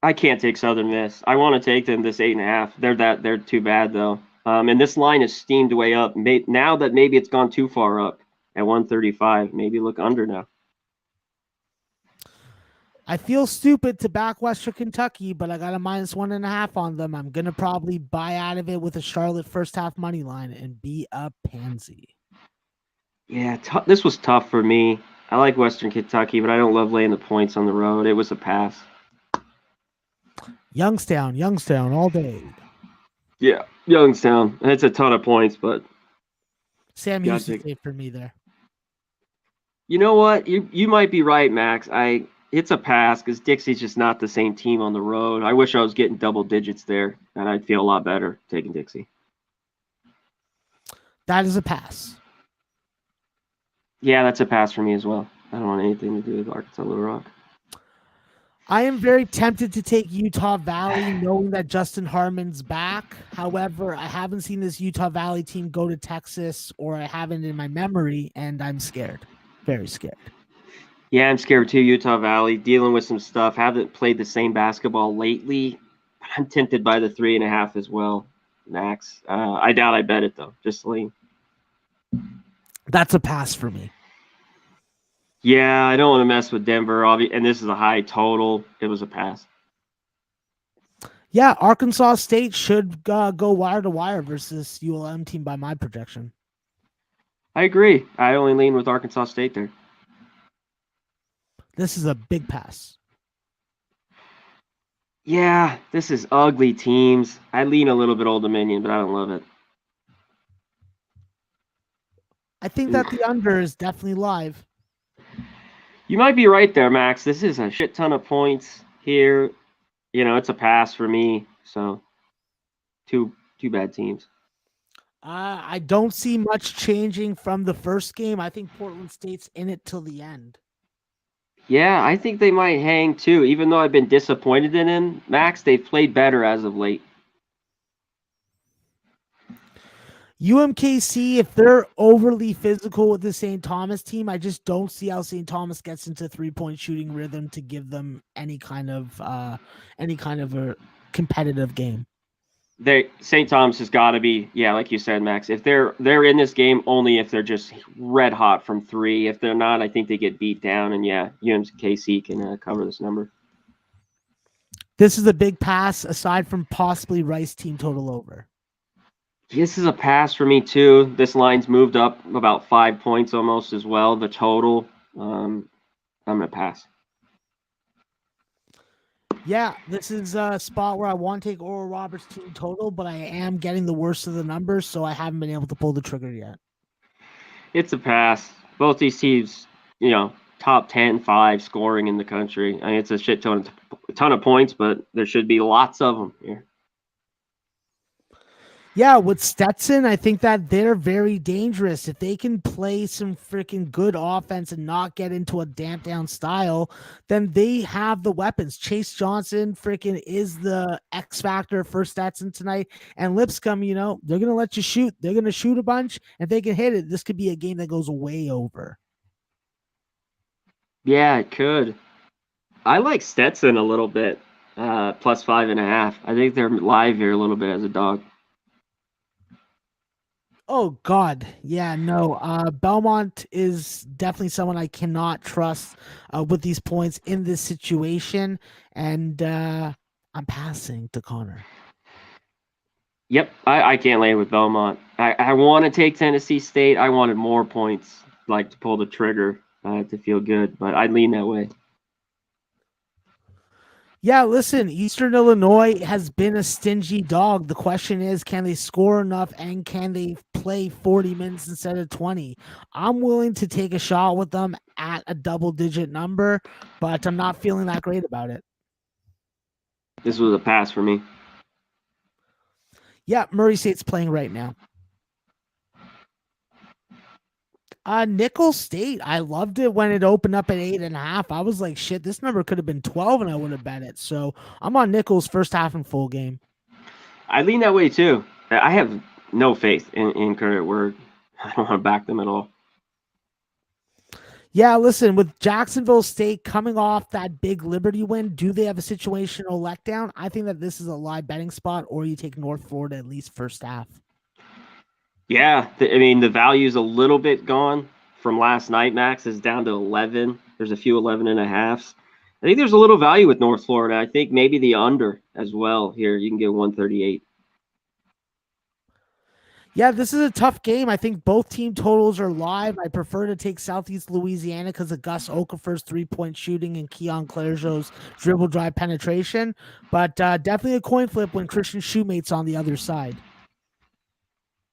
I can't take Southern Miss. I want to take them this 8.5. They're too bad though. And this line is steamed way up. Now that maybe it's gone too far up at 135, maybe look under now. I feel stupid to back Western Kentucky, but I got a -1.5 on them. I'm gonna probably buy out of it with a Charlotte first half money line and be a pansy. Yeah, this was tough for me. I like Western Kentucky, but I don't love laying the points on the road. It was a pass. Youngstown all day. Yeah, Youngstown. It's a ton of points, but Sam Houston saved for me there. You know what? You might be right, Max. It's a pass because Dixie's just not the same team on the road. I wish I was getting double digits there, and I'd feel a lot better taking Dixie. That is a pass. Yeah, that's a pass for me as well. I don't want anything to do with Arkansas Little Rock. I am very tempted to take Utah Valley, knowing that Justin Harmon's back. However, I haven't seen this Utah Valley team go to Texas, or I haven't in my memory, and I'm scared. Very scared. Yeah, I'm scared too. Utah Valley dealing with some stuff. Haven't played the same basketball lately. I'm tempted by the 3.5 as well, Max. I doubt I bet it though. Just lean. That's a pass for me. Yeah, I don't want to mess with Denver. And this is a high total. It was a pass. Yeah, Arkansas State should go wire to wire versus ULM team by my projection. I agree. I only lean with Arkansas State there. This is a big pass. Yeah, this is ugly teams. I lean a little bit Old Dominion, but I don't love it. I think that the under is definitely live. You might be right there, Max. This is a shit ton of points here. It's a pass for me. So, two bad teams. I don't see much changing from the first game. I think Portland State's in it till the end. Yeah, I think they might hang too. Even though I've been disappointed in them, Max, they've played better as of late. UMKC, if they're overly physical with the St. Thomas team, I just don't see how St. Thomas gets into 3-point shooting rhythm to give them any kind of a competitive game. St. Thomas has got to be, yeah, like you said, Max. If they're in this game, only if they're just red hot from three. If they're not, I think they get beat down. And yeah, UMKC can cover this number. This is a big pass, aside from possibly Rice team total over. This is a pass for me too. This line's moved up about 5 points almost as well. The total, I'm gonna pass. Yeah, this is a spot where I want to take Oral Roberts team total, but I am getting the worst of the numbers, so I haven't been able to pull the trigger yet. It's a pass. Both these teams, top 10, 5 scoring in the country. I mean, it's a ton of points, but there should be lots of them here. Yeah, with Stetson, I think that they're very dangerous. If they can play some freaking good offense and not get into a damp down style, then they have the weapons. Chase Johnson freaking is the X factor for Stetson tonight. And Lipscomb, they're going to let you shoot. They're going to shoot a bunch. If they can hit it, this could be a game that goes way over. Yeah, it could. I like Stetson a little bit, plus 5.5. I think they're live here a little bit as a dog. Oh, God. Yeah, no. Belmont is definitely someone I cannot trust with these points in this situation. And I'm passing to Conor. Yep, I can't lay with Belmont. I want to take Tennessee State. I wanted more points, like to pull the trigger to feel good, but I lean that way. Yeah, listen, Eastern Illinois has been a stingy dog. The question is, can they score enough and can they play 40 minutes instead of 20? I'm willing to take a shot with them at a double-digit number, but I'm not feeling that great about it. This was a pass for me. Yeah, Murray State's playing right now. Nickel State, I loved it when it opened up at 8.5. I was like, shit, this number could have been 12 and I would have bet it. So I'm on Nickel's first half and full game. I lean that way too. I have no faith in Credit Word. I don't want to back them at all. Yeah, listen, with Jacksonville State coming off that big Liberty win, do they have a situational letdown? I think that this is a live betting spot, or you take North Florida at least first half. Yeah, the value's a little bit gone from last night, Max. It's down to 11. There's a few 11.5s. I think there's a little value with North Florida. I think maybe the under as well here. You can get 138. Yeah, this is a tough game. I think both team totals are live. I prefer to take Southeast Louisiana because of Gus Okafor's 3-point shooting and Keon Clergeau's dribble drive penetration. But definitely a coin flip when Christian Shoemate's on the other side.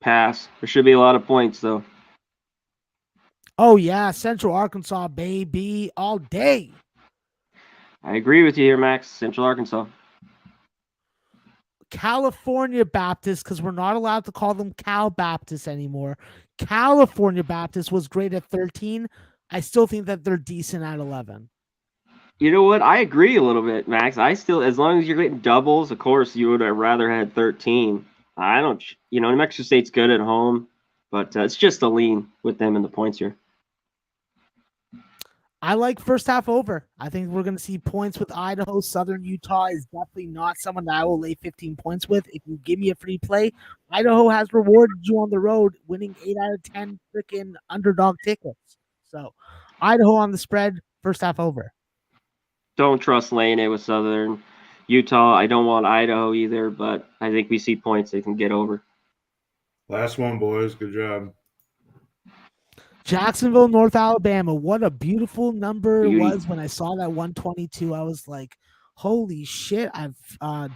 Pass. There should be a lot of points, though. Oh, yeah. Central Arkansas, baby, all day. I agree with you here, Max. Central Arkansas. California Baptist, because we're not allowed to call them Cal Baptist anymore. California Baptist was great at 13. I still think that they're decent at 11. You know what? I agree a little bit, Max. I still, as long as you're getting doubles, of course, you would have rather had 13. I don't, New Mexico State's good at home, but it's just a lean with them in the points here. I like first half over. I think we're going to see points with Idaho. Southern Utah is definitely not someone that I will lay 15 points with. If you give me a free play, Idaho has rewarded you on the road, winning 8 out of 10 freaking underdog tickets. So Idaho on the spread, first half over. Don't trust laying it with Southern Utah. I don't want Idaho either, but I think we see points they can get over. Last one, boys. Good job. Jacksonville, North Alabama. What a beautiful number it Beauty. was when I saw that 122. I was like, holy shit, I've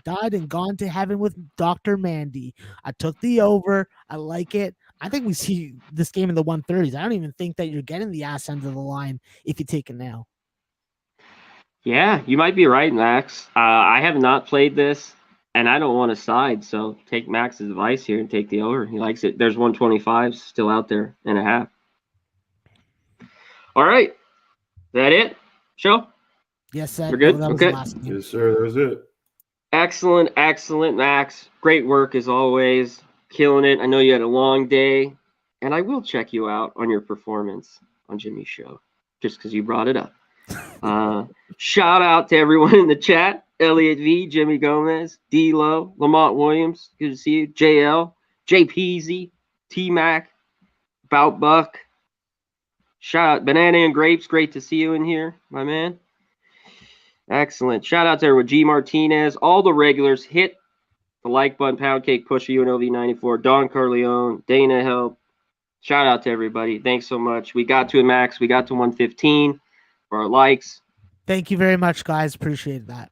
died and gone to heaven with Dr. Mandy. I took the over. I like it. I think we see this game in the 130s. I don't even think that you're getting the ass end of the line if you take it now. Yeah, you might be right, Max. I have not played this, and I don't want to side, so take Max's advice here and take the over. He likes it. There's 125 still out there and a half. All right. Is that it? Show? Yes, We're good? that was Okay. the last game. Yes, sir. That was it. Excellent, Max. Great work as always. Killing it. I know you had a long day, and I will check you out on your performance on Jimmy's show, just because you brought it up. Shout out to everyone in the chat. Elliot V, Jimmy Gomez, D-Lo, Lamont Williams, good to see you. JL, JPZ, T-Mac, Bout Buck. Shout out Banana and Grapes, great to see you in here, my man. Excellent. Shout out to everyone. G Martinez, all the regulars. Hit the like button, Pound Cake Pusher, UNLV94, Don Carleone, Dana Help. Shout out to everybody. Thanks so much. We got to it, Max. We got to 115 for our likes. Thank you very much, guys. Appreciate that.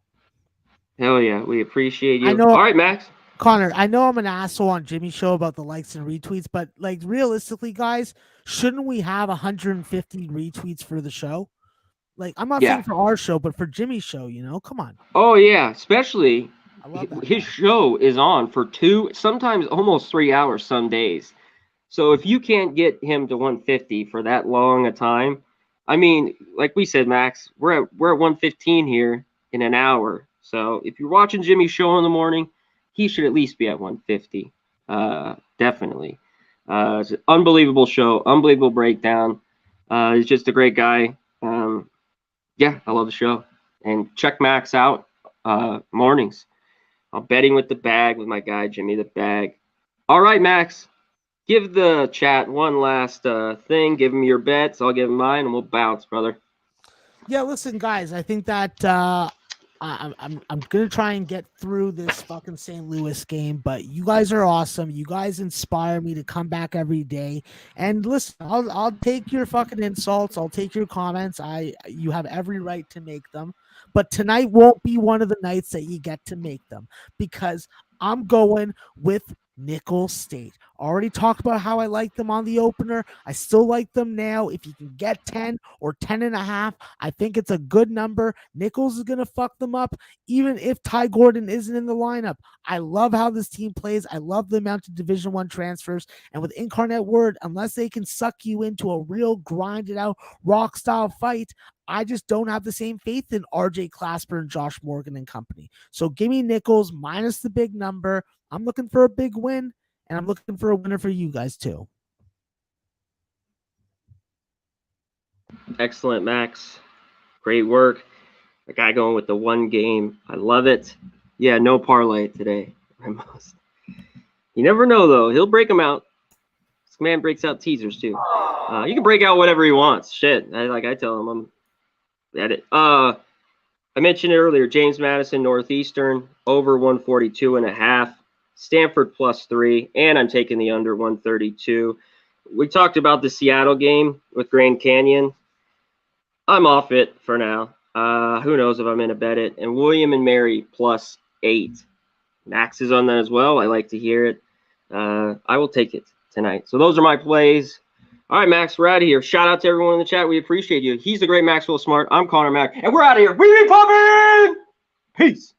Hell yeah. We appreciate you. I know- All right, Max. Connor, I know I'm an asshole on Jimmy's show about the likes and retweets, but like realistically, guys, shouldn't we have 150 retweets for the show? Like, I'm not saying for our show, but for Jimmy's show, come on. Oh, yeah. Especially I love that. his show is on for 2, sometimes almost 3 hours some days. So if you can't get him to 150 for that long a time, I mean, like we said, Max, we're at 115 here in an hour. So if you're watching Jimmy's show in the morning, he should at least be at 150. Definitely. It's an unbelievable show, unbelievable breakdown. He's just a great guy. Yeah, I love the show. And check Max out mornings. I'm betting with the bag with my guy, Jimmy the Bag. All right, Max. Give the chat one last thing. Give him your bets. I'll give him mine, and we'll bounce, brother. Yeah, listen, guys, I think that I'm gonna try and get through this fucking St. Louis game, but you guys are awesome. You guys inspire me to come back every day. And listen, I'll take your fucking insults. I'll take your comments. You have every right to make them, but tonight won't be one of the nights that you get to make them because I'm going with Nicholls State. Already talked about how I like them on the opener. I still like them now. If you can get 10 or 10.5, I think it's a good number. Nicholls is going to fuck them up, even if Ty Gordon isn't in the lineup. I love how this team plays. I love the amount of Division I transfers. And with Incarnate Word, unless they can suck you into a real grinded out rock style fight, I just don't have the same faith in RJ Clasper and Josh Morgan and company. So give me Nicholls minus the big number. I'm looking for a big win, and I'm looking for a winner for you guys too. Excellent, Max. Great work. The guy going with the one game. I love it. Yeah, no parlay today. You never know, though. He'll break them out. This man breaks out teasers, too. You can break out whatever he wants. Shit. I tell him, I'm at it. I mentioned it earlier. James Madison, Northeastern, over 142.5. Stanford +3, and I'm taking the under 132. We talked about the Seattle game with Grand Canyon. I'm off it for now. Who knows if I'm going to bet it. And William and Mary +8. Max is on that as well. I like to hear it. I will take it tonight. So those are my plays. All right, Max, we're out of here. Shout out to everyone in the chat. We appreciate you. He's the great Maxwell Smart. I'm Conor Mack, and we're out of here. We be popping! Peace.